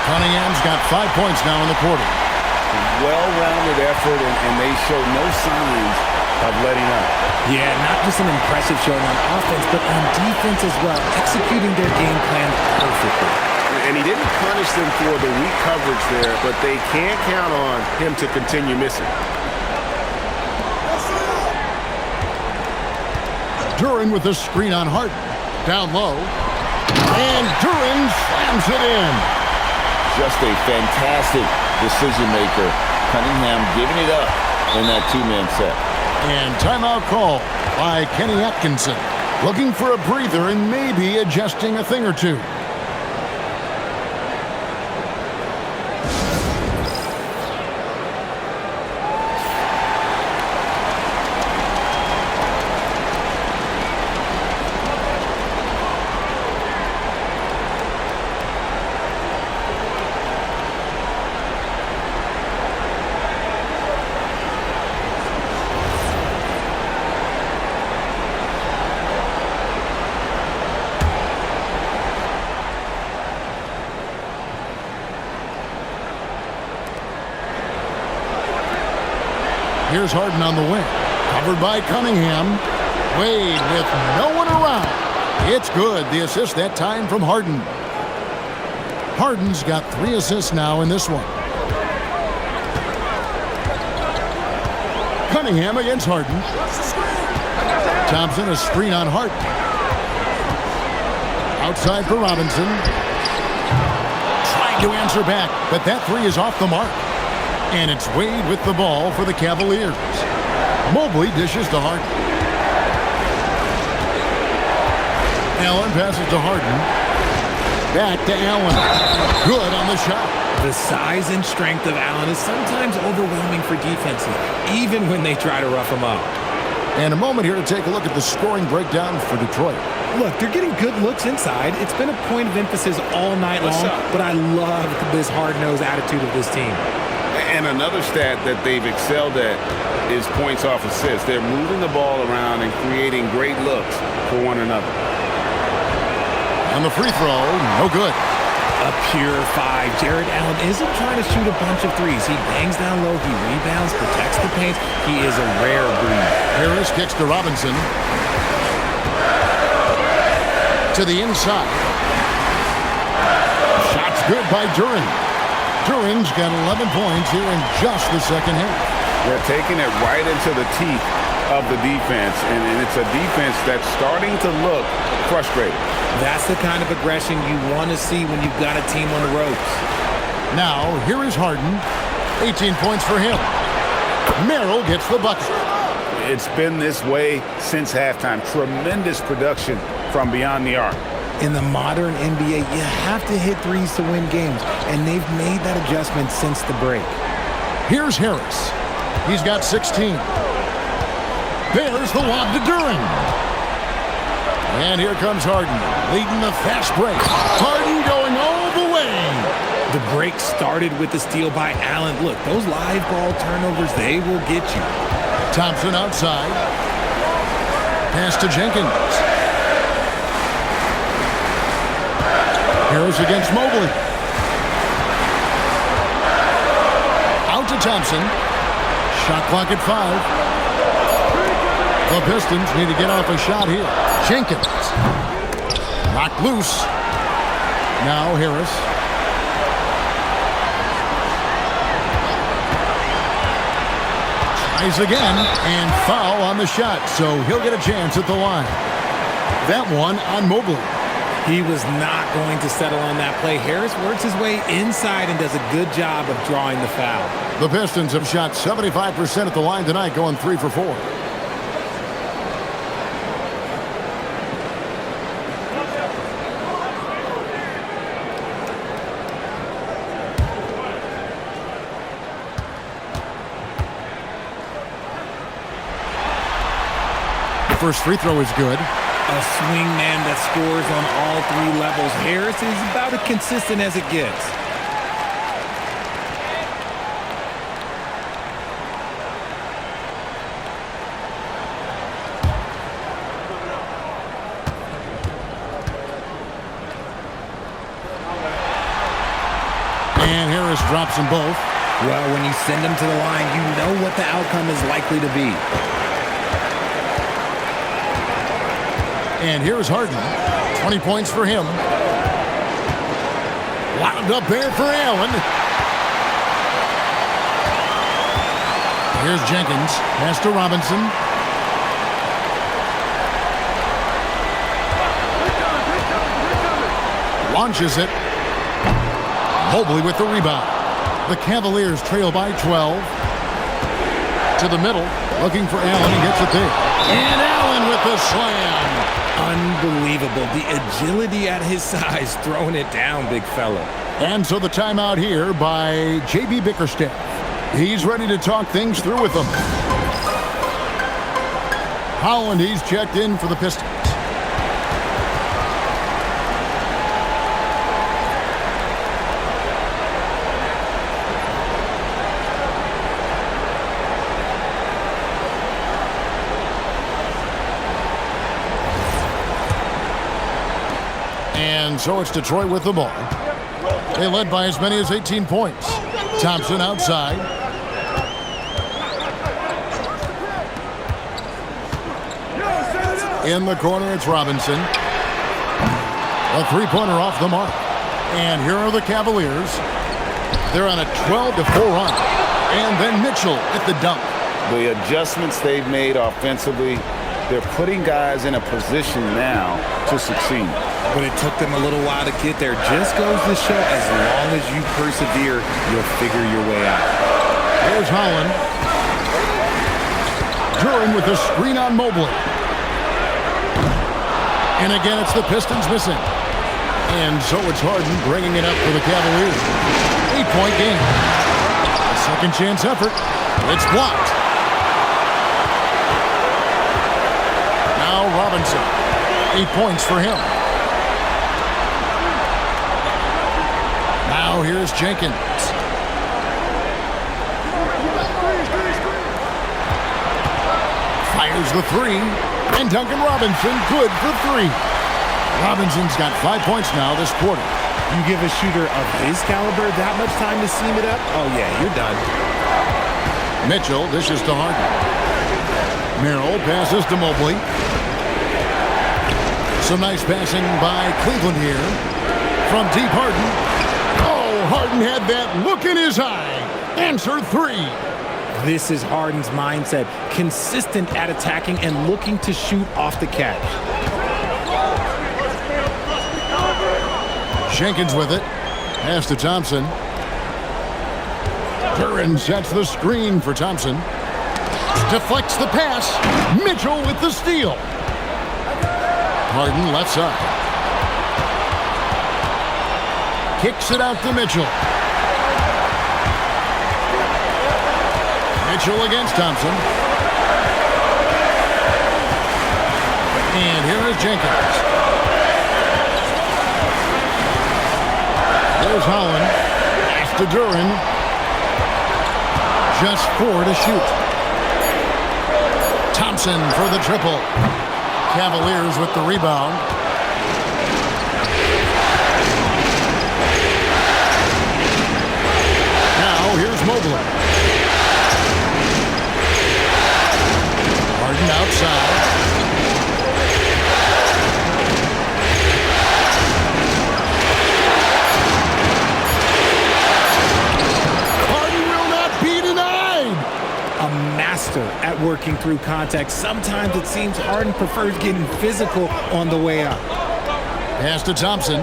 Cunningham's got 5 points now in the quarter. Well-rounded effort, and they show no signs of letting up. Yeah, not just an impressive showing on offense, but on defense as well, executing their game plan perfectly. And he didn't punish them for the weak coverage there, but they can't count on him to continue missing. Duren with the screen on Harden. Down low. And Duren slams it in. Just a fantastic decision maker. Cunningham giving it up in that two-man set. And timeout call by Kenny Atkinson. Looking for a breather and maybe adjusting a thing or two. Here's Harden on the wing. Covered by Cunningham. Wade with no one around. It's good. The assist that time from Harden. Harden's got 3 assists now in this one. Cunningham against Harden. Thompson a screen on Harden. Outside for Robinson. Trying to answer back, but that 3 is off the mark. And it's Wade with the ball for the Cavaliers. Mobley dishes to Harden. Allen passes to Harden. Back to Allen. Good on the shot. The size and strength of Allen is sometimes overwhelming for defenses, even when they try to rough him up. And a moment here to take a look at the scoring breakdown for Detroit. Look, they're getting good looks inside. It's been a point of emphasis all night long, but I love this hard-nosed attitude of this team. And another stat that they've excelled at is points off assists. They're moving the ball around and creating great looks for one another. On the free throw, no good. A pure 5. Jared Allen isn't trying to shoot a bunch of threes. He bangs down low, he rebounds, protects the paint. He is a rare breed. Harris kicks to Robinson. To the inside. Shot's good by Duren. Duren's got 11 points here in just the second half. They're taking it right into the teeth of the defense, and it's a defense that's starting to look frustrated. That's the kind of aggression you want to see when you've got a team on the ropes. Now, here is Harden. 18 points for him. Merrill gets the bucket. It's been this way since halftime. Tremendous production from beyond the arc. In the modern NBA, you have to hit threes to win games, and they've made that adjustment since the break. Here's Harris. He's got 16. There's the lob to Duren. And here comes Harden, leading the fast break. Harden going all the way. The break started with the steal by Allen. Look, those live ball turnovers, they will get you. Thompson outside. Pass to Jenkins. Harris against Mobley. Out to Thompson. Shot clock at 5. The Pistons need to get off a shot here. Jenkins. Knocked loose. Now Harris. Tries again, and foul on the shot, so he'll get a chance at the line. That one on Mobley. He was not going to settle on that play. Harris works his way inside and does a good job of drawing the foul. The Pistons have shot 75% at the line tonight, going 3 for 4. The first free throw is good. A swing man that scores on all 3 levels. Harris is about as consistent as it gets. And Harris drops them both. Well, when you send them to the line, you know what the outcome is likely to be. And here's Harden. 20 points for him. Wound up there for Allen. Here's Jenkins. Pass to Robinson. Launches it. Mobley with the rebound. The Cavaliers trail by 12. To the middle. Looking for Allen. He gets it there. And Allen with the slam. Unbelievable. The agility at his size, throwing it down, big fella. And so the timeout here by J.B. Bickerstaff. He's ready to talk things through with them. Holland, he's checked in for the Pistons. And so it's Detroit with the ball. They led by as many as 18 points. Thompson outside. In the corner, it's Robinson. A three-pointer off the mark. And here are the Cavaliers. They're on a 12-4 run. And then Mitchell at the dunk. The adjustments they've made offensively, they're putting guys in a position now to succeed. But it took them a little while to get there. Just goes to show, as long as you persevere, you'll figure your way out. There's Holland. Duran with the screen on Mobley. And again, it's the Pistons missing. And so it's Harden bringing it up for the Cavaliers. 8-point game. A second chance effort. It's blocked. Now Robinson. 8 points for him. Now here's Jenkins. Fires the three. And Duncan Robinson good for three. Robinson's got 5 points now this quarter. You give a shooter of his caliber that much time to seam it up? Oh, yeah, you're done. Mitchell dishes to Harden. Merrill passes to Mobley. Some nice passing by Cleveland here. From deep Harden. Oh, Harden had that look in his eye. Answer three. This is Harden's mindset. Consistent at attacking and looking to shoot off the catch. Jenkins with it. Pass to Thompson. Duran sets the screen for Thompson. Deflects the pass. Mitchell with the steal. Harden left side. Kicks it out to Mitchell. Mitchell against Thompson. And here is Jenkins. There's Holland. Pass to Duran. Just 4 to shoot. Thompson for the triple. Cavaliers with the rebound. Now here's Mobley. Harden outside. At working through contact. Sometimes it seems Harden prefers getting physical on the way up. Pass to Thompson.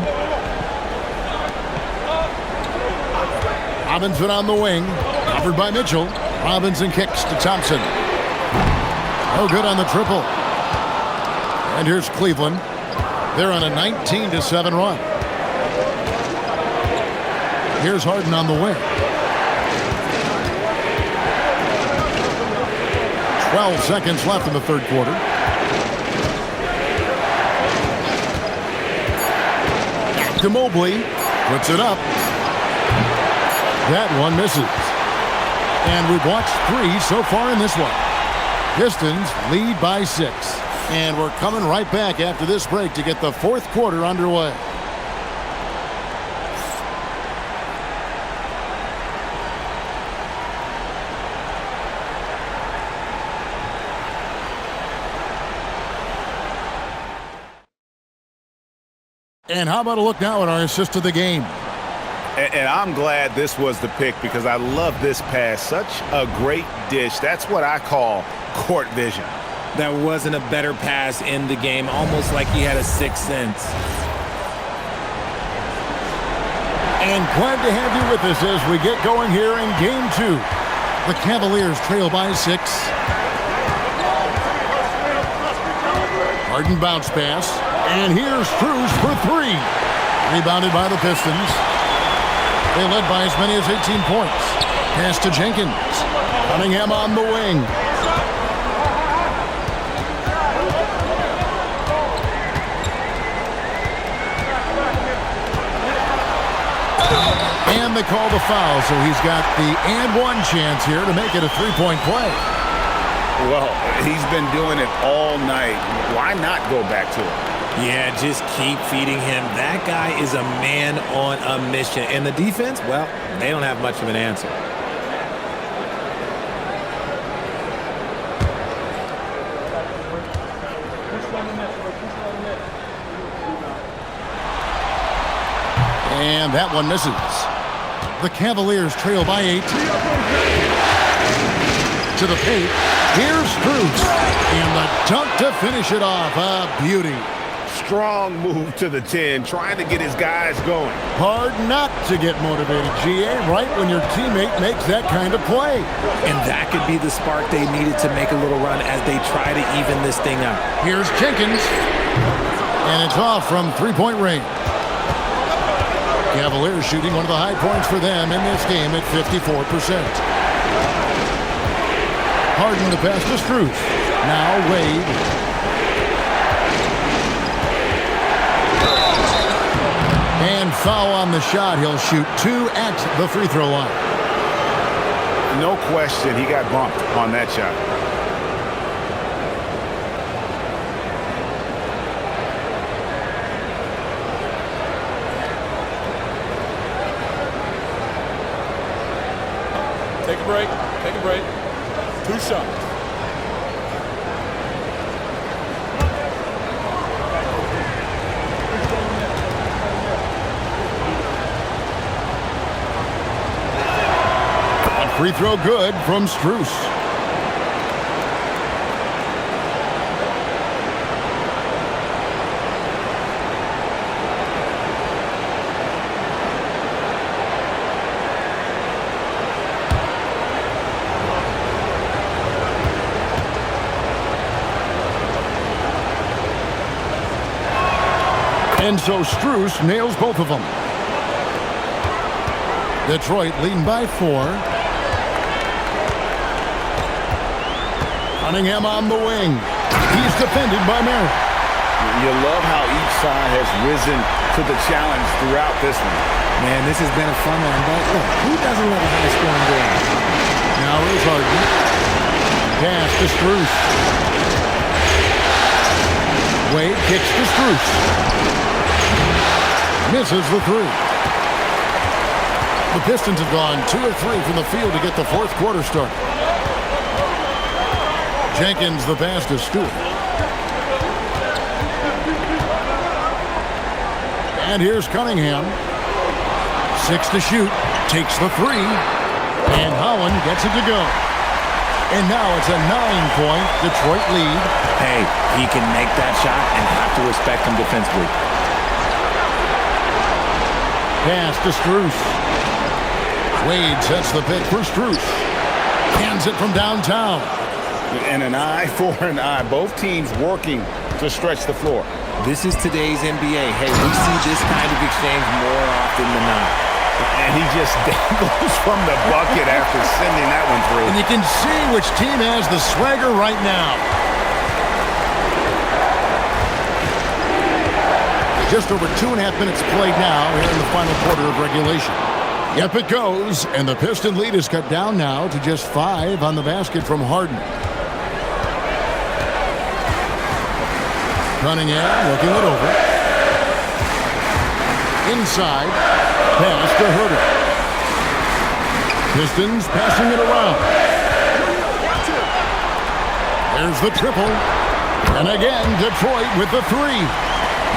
Robinson on the wing. Covered by Mitchell. Robinson kicks to Thompson. No good on the triple. And here's Cleveland. They're on a 19-7 run. Here's Harden on the wing. 12 seconds left in the third quarter. Back to Mobley. Puts it up. That one misses. And we've watched 3 so far in this one. Pistons lead by 6. And we're coming right back after this break to get the fourth quarter underway. And how about a look now at our assist of the game? And I'm glad this was the pick because I love this pass. Such a great dish. That's what I call court vision. There wasn't a better pass in the game, almost like he had a sixth sense. And glad to have you with us as we get going here in Game 2. The Cavaliers trail by 6. Harden bounce pass. And here's Strus for 3. Rebounded by the Pistons. They led by as many as 18 points. Pass to Jenkins. Cunningham on the wing. And they call the foul, so he's got the and one chance here to make it a three-point play. Well, he's been doing it all night. Why not go back to it? Yeah, just keep feeding him. That guy is a man on a mission. And the defense, well, they don't have much of an answer. And that one misses. The Cavaliers trail by 8. To the paint. Here's Strus. And the dunk to finish it off. A beauty. Strong move to the 10, trying to get his guys going. Hard not to get motivated, GA, right when your teammate makes that kind of play. And that could be the spark they needed to make a little run as they try to even this thing out. Here's Jenkins. And it's off from three-point range. Cavaliers shooting one of the high points for them in this game at 54%. Harden to pass to Strus. Now Wade. And foul on the shot. He'll shoot 2 at the free throw line. No question, he got bumped on that shot. Take a break. Take a break. 2 shots. Free throw good from Strus. And so Strus nails both of them. Detroit leading by 4. Cunningham on the wing. He's defended by Merritt. You love how each side has risen to the challenge throughout this one. Man, this has been a fun one, but look, who doesn't love a high-scoring game? Now is Harden. Pass to Strus. Wade kicks to Strus. Misses the 3. The Pistons have gone 2 of 3 from the field to get the fourth quarter started. Jenkins the pass to Stewart. And here's Cunningham. 6 to shoot. Takes the 3. And Howland gets it to go. And now it's a 9-point Detroit lead. Hey, he can make that shot and have to respect him defensively. Pass to Strus. Wade sets the pick for Strus. Cans it from downtown. And an eye for an eye. Both teams working to stretch the floor. This is today's NBA. Hey, we see this kind of exchange more often than not. And he just dangles from the bucket after sending that one through. And you can see which team has the swagger right now. Just over 2.5 minutes played now here in the final quarter of regulation. Yep, it goes. And the Piston lead is cut down now to just 5 on the basket from Harden. Cunningham looking it over. Inside. Pass to Herter. Pistons passing it around. There's the triple. And again, Detroit with the 3.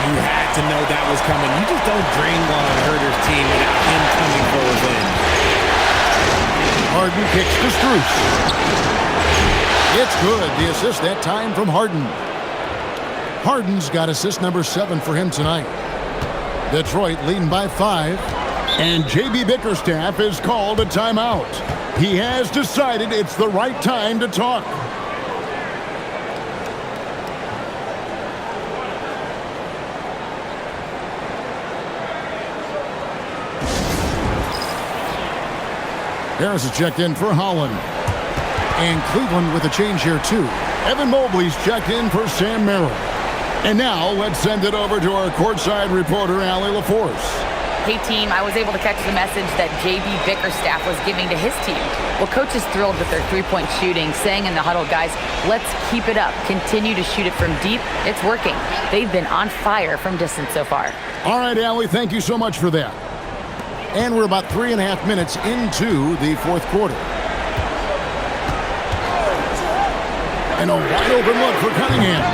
You had to know that was coming. You just don't drain one on Herder's team without him coming for revenge. Harden kicks to Strus. It's good. The assist that time from Harden. Harden's got assist number 7 for him tonight. Detroit leading by 5. And J.B. Bickerstaff has called a timeout. He has decided it's the right time to talk. Harris is checked in for Holland. And Cleveland with a change here, too. Evan Mobley's checked in for Sam Merrill. And now let's send it over to our courtside reporter, Allie LaForce. Hey, team, I was able to catch the message that J.B. Bickerstaff was giving to his team. Well, coach is thrilled with their three-point shooting, saying in the huddle, guys, let's keep it up. Continue to shoot it from deep. It's working. They've been on fire from distance so far. All right, Allie, thank you so much for that. And we're about 3.5 minutes into the fourth quarter. And a wide open look for Cunningham.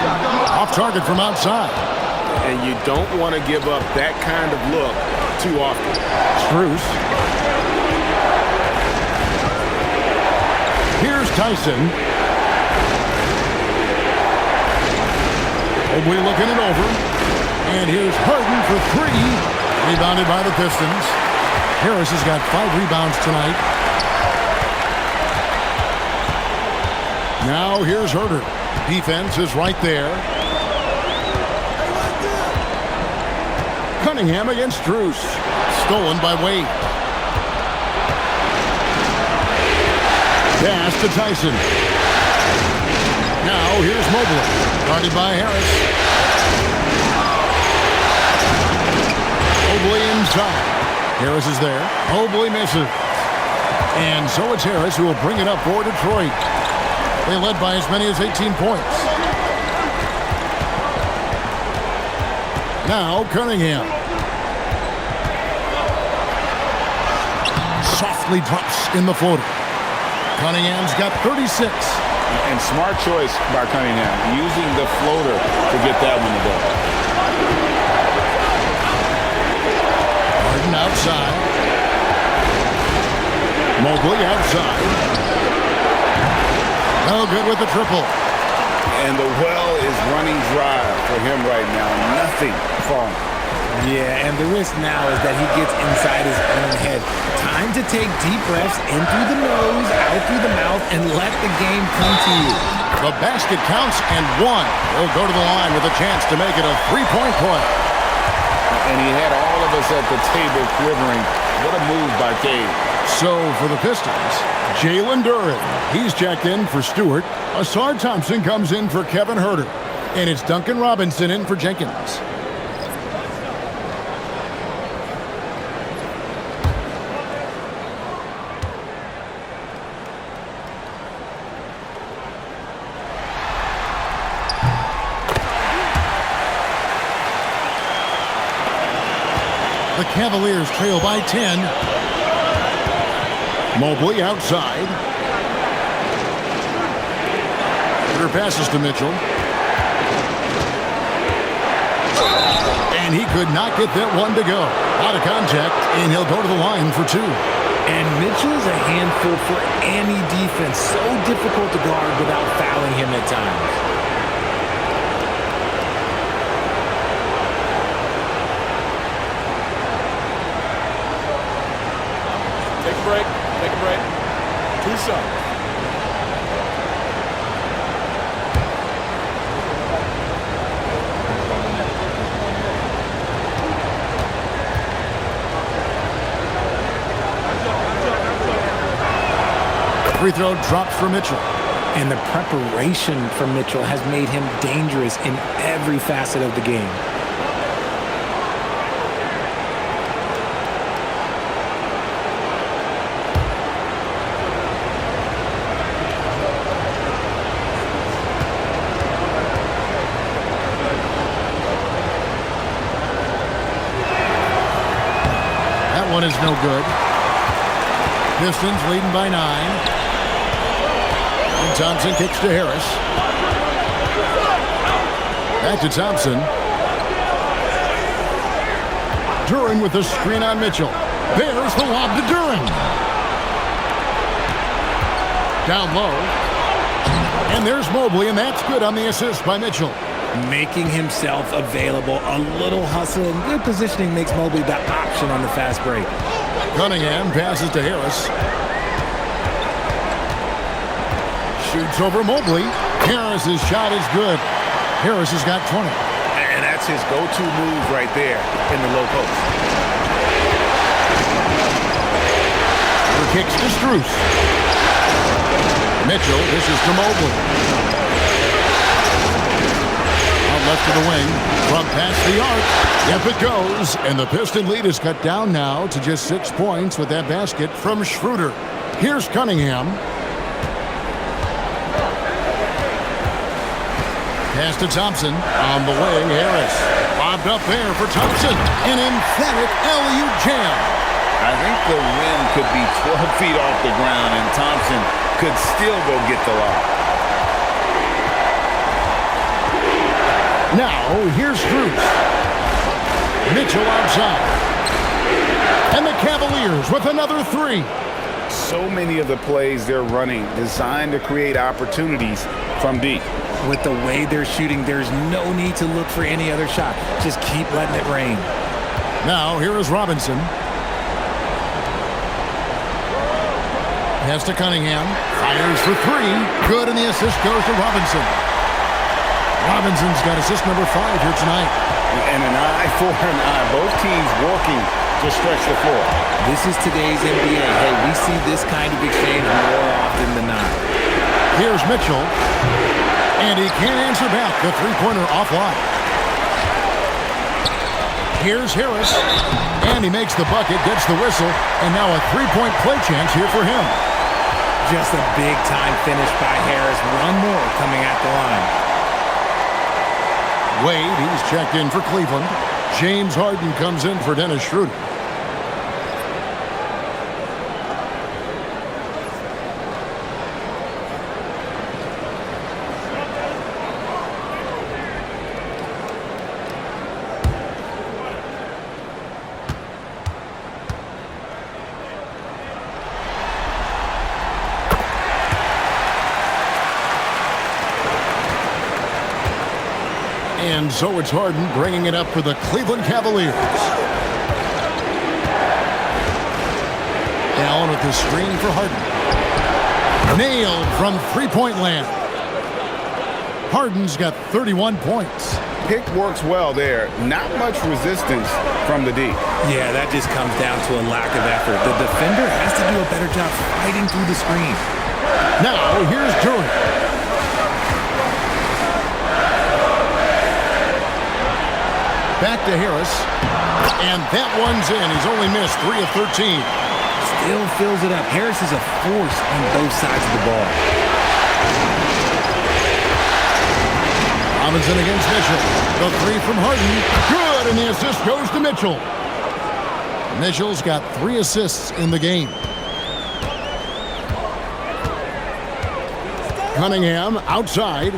Off target from outside. And you don't want to give up that kind of look too often. Strus. Here's Tyson. Mobley looking it over. And here's Harden for 3. Rebounded by the Pistons. Harris has got 5 rebounds tonight. Now here's Herder. Defense is right there. Cunningham against Strus. Stolen by Wade. Pass to Tyson. Now here's Mobley. Guarded by Harris. Mobley inside. Harris is there. Mobley misses. And so it's Harris who will bring it up for Detroit. They led by as many as 18 points. Now Cunningham. Softly drops in the floater. Cunningham's got 36. And smart choice by Cunningham, using the floater to get that one to go. Harden outside. Mobley outside. No good with the triple. And the well is running dry for him right now. Nothing falling. Yeah, and the risk now is that he gets inside his own head. Time to take deep breaths in through the nose, out through the mouth, and let the game come to you. The basket counts and 1. He'll go to the line with a chance to make it a 3-point play. And he had all of us at the table quivering. What a move by Cade. So for the Pistons, Jalen Duren. He's checked in for Stewart. Asar Thompson comes in for Kevin Herter. And it's Duncan Robinson in for Jenkins. The Cavaliers trail by 10. Mobley outside. Herder passes to Mitchell. And he could not get that one to go. Out of contact, and he'll go to the line for 2. And Mitchell is a handful for any defense. So difficult to guard without fouling him at times. Take a break. Take a break. 2 shots. Free throw drops for Mitchell. And the preparation for Mitchell has made him dangerous in every facet of the game. That one is no good. Pistons leading by 9. And Thompson kicks to Harris. Back to Thompson. Duren with the screen on Mitchell. There's the lob to Duren. Down low. And there's Mobley, and that's good on the assist by Mitchell. Making himself available. A little hustle and good positioning makes Mobley the option on the fast break. Cunningham passes to Harris. Shoots over Mobley. Harris's shot is good. Harris has got 20. And that's his go-to move right there in the low post. Kicks to Strus. Mitchell, this is to Mobley. Out left to the wing. From past the arc. Yep, it goes. And the Piston lead is cut down now to just 6 points with that basket from Schroeder. Here's Cunningham. Pass to Thompson. On the way, Harris. Bobbed up there for Thompson. An emphatic alley-oop jam. I think the rim could be 12 feet off the ground, and Thompson could still go get the lob. Now, here's Strus. Mitchell outside. And the Cavaliers with another three. So many of the plays they're running designed to create opportunities from deep. With the way they're shooting, there's no need to look for any other shot. Just keep letting it rain. Now, here is Robinson. Pass to Cunningham. Fires for three. Good, and the assist goes to Robinson. Robinson's got assist number 5 here tonight. And an eye for an eye. Both teams working to stretch the floor. This is today's NBA. Hey, we see this kind of exchange more often than not. Here's Mitchell. And he can't answer back. The three-pointer offline. Here's Harris. And he makes the bucket, gets the whistle, and now a three-point play chance here for him. Just a big-time finish by Harris. One more coming at the line. Wade, he's checked in for Cleveland. James Harden comes in for Dennis Schroeder. And so it's Harden bringing it up for the Cleveland Cavaliers. Allen with the screen for Harden. Nailed from three-point land. Harden's got 31 points. Pick works well there. Not much resistance from the D. Yeah, that just comes down to a lack of effort. The defender has to do a better job fighting through the screen. Now, here's Duren. Back to Harris. And that one's in. He's only missed 3 of 13. Still fills it up. Harris is a force on both sides of the ball. Robinson against Mitchell. The three from Harden. Good, and the assist goes to Mitchell. Mitchell's got 3 assists in the game. Cunningham outside.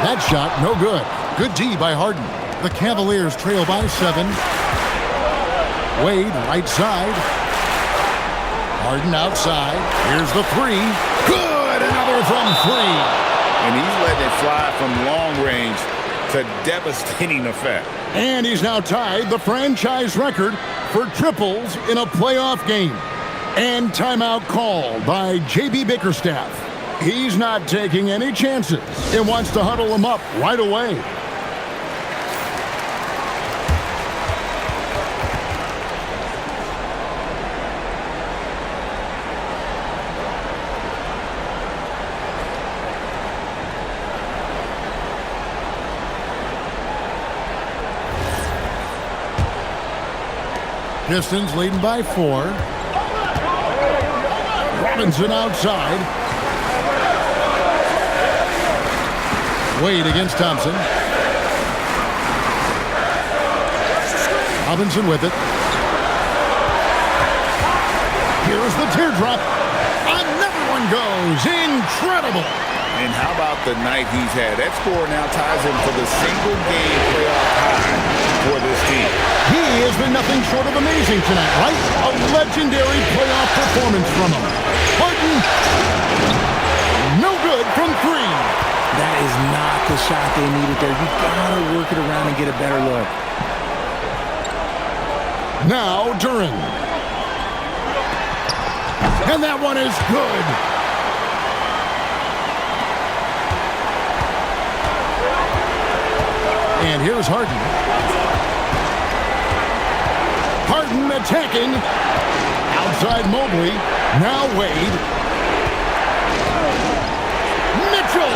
That shot, no good. Good D by Harden. The Cavaliers trail by 7. Wade, right side. Harden outside. Here's the three. Good, another from 3. And he's letting it fly from long range to devastating effect. And he's now tied the franchise record for triples in a playoff game. And timeout called by J.B. Bickerstaff. He's not taking any chances and wants to huddle them up right away. Pistons leading by 4. Robinson outside. Wade against Thompson. Robinson with it. Here's the teardrop. Another one goes. Incredible. And how about the night he's had? That score now ties him for the single-game playoff high for this team. He has been nothing short of amazing tonight, right? A legendary playoff performance from him. Harden, no good from three. That is not the shot they needed there. You gotta work it around and get a better look. Now Duran. And that one is good. And here's Harden. Harden attacking. Outside Mobley. Now Wade. Mitchell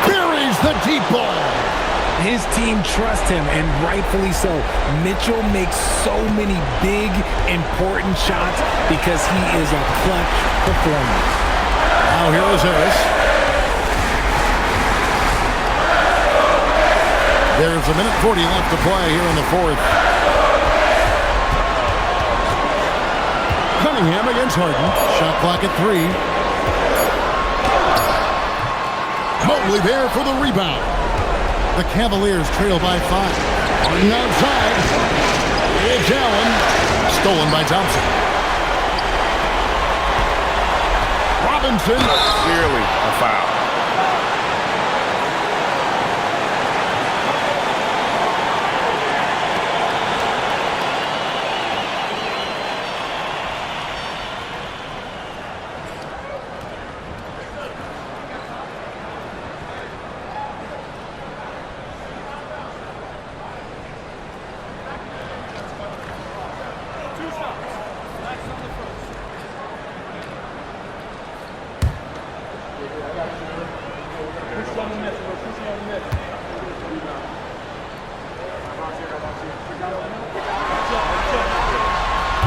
buries the deep ball. His team trusts him, and rightfully so. Mitchell makes so many big, important shots because he is a clutch performer. Now here is Harris. There's a minute 40 left to play here in the fourth. Cunningham against Harden. Shot clock at 3. Mobley there for the rebound. The Cavaliers trail by 5. Harden outside. It's Allen. Stolen by Thompson. Robinson. Clearly a foul.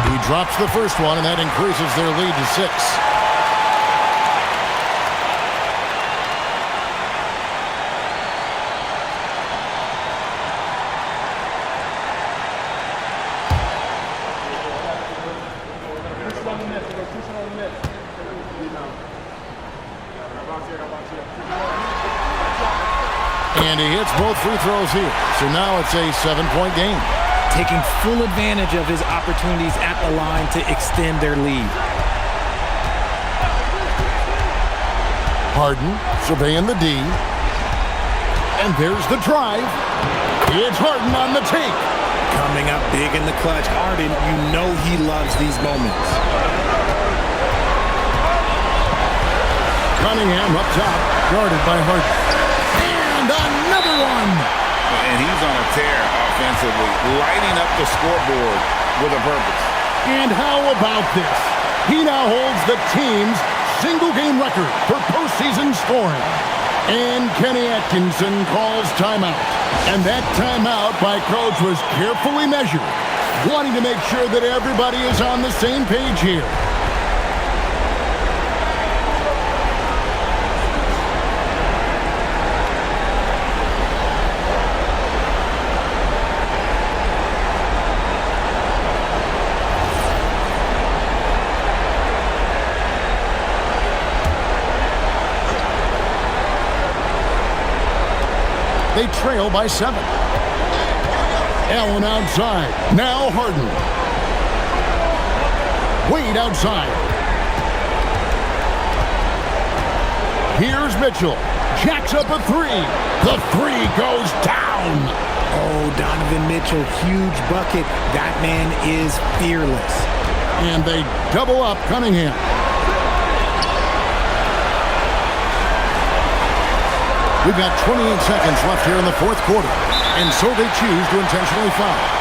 He drops the first one, and that increases their lead to 6. And he hits both free throws here. So now it's a 7-point game. Taking full advantage of his opportunities at the line to extend their lead. Harden surveying the D. And there's the drive. It's Harden on the take. Coming up big in the clutch. Harden, you know he loves these moments. Cunningham up top, guarded by Harden. And another one. And he's on a tear offensively, lighting up the scoreboard with a purpose. And how about this? He now holds the team's single-game record for postseason scoring. And Kenny Atkinson calls timeout. And that timeout by Coach was carefully measured, wanting to make sure that everybody is on the same page here. They trail by 7. Allen outside. Now Harden. Wade outside. Here's Mitchell. Jacks up a 3. The 3 goes down. Oh, Donovan Mitchell, huge bucket. That man is fearless. And they double up Cunningham. We've got 28 seconds left here in the fourth quarter, and so they choose to intentionally foul.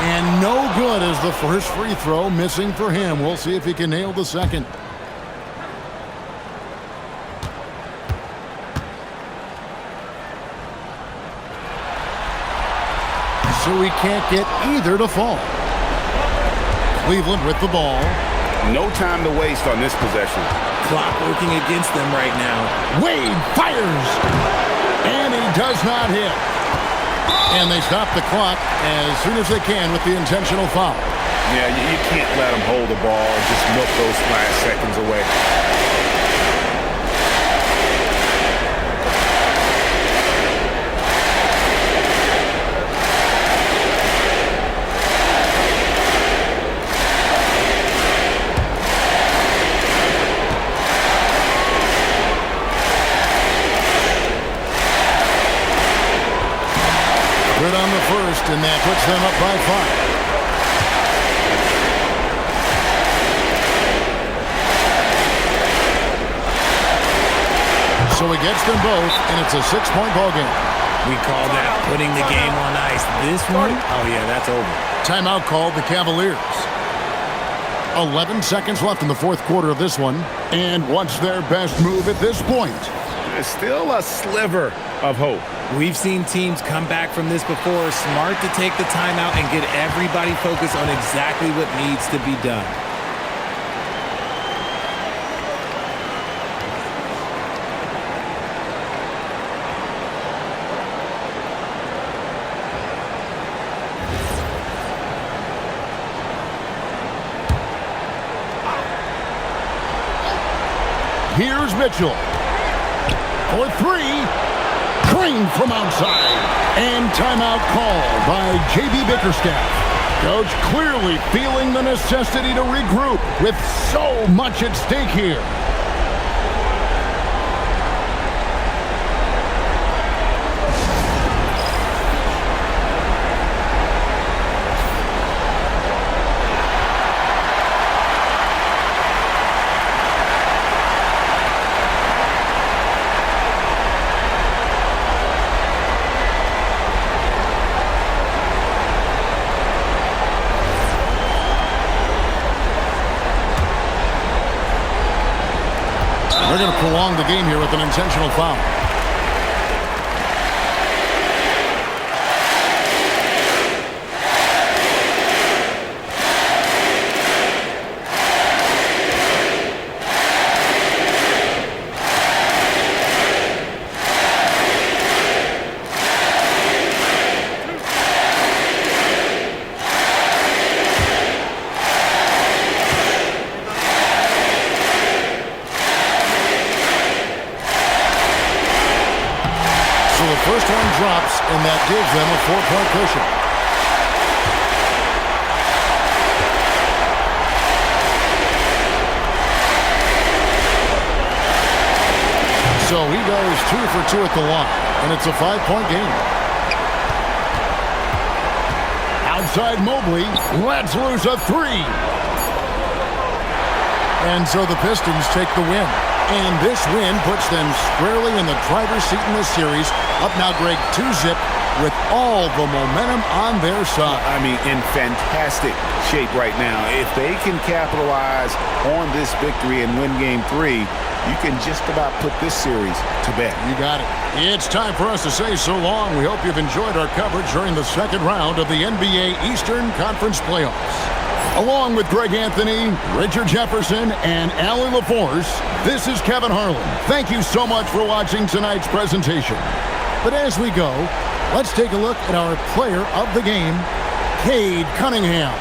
And no good as the first free throw missing for him. We'll see if he can nail the second. so he can't get either to fall. Cleveland with the ball. No time to waste on this possession. Clock working against them right now. Wade fires, and he does not hit. And they stop the clock as soon as they can with the intentional foul. Yeah, you can't let them hold the ball and just milk those last seconds away. Good on the first, and that puts them up by 5. So he gets them both, and it's a 6-point ball game. We call that putting the game on ice. This one, oh yeah, that's over. Timeout called the Cavaliers. 11 seconds left in the fourth quarter of this one. And what's their best move at this point? There's still a sliver of hope. We've seen teams come back from this before. Smart to take the timeout and get everybody focused on exactly what needs to be done. Here's Mitchell. For 3. Crane from outside. And timeout called by J.B. Bickerstaff. Coach clearly feeling the necessity to regroup with so much at stake here. They're going to prolong the game here with an intentional foul. First one drops, and that gives them a 4-point cushion. So he goes 2 for 2 at the line, and it's a 5-point game. Outside Mobley lets loose a 3. And so the Pistons take the win. And this win puts them squarely in the driver's seat in this series. Up now, Greg, 2-zip with all the momentum on their side. I mean, in fantastic shape right now. If they can capitalize on this victory and win Game 3, you can just about put this series to bed. You got it. It's time for us to say so long. We hope you've enjoyed our coverage during the second round of the NBA Eastern Conference Playoffs. Along with Greg Anthony, Richard Jefferson, and Allie LaForce, this is Kevin Harlan. Thank you so much for watching tonight's presentation. But as we go, let's take a look at our player of the game, Cade Cunningham.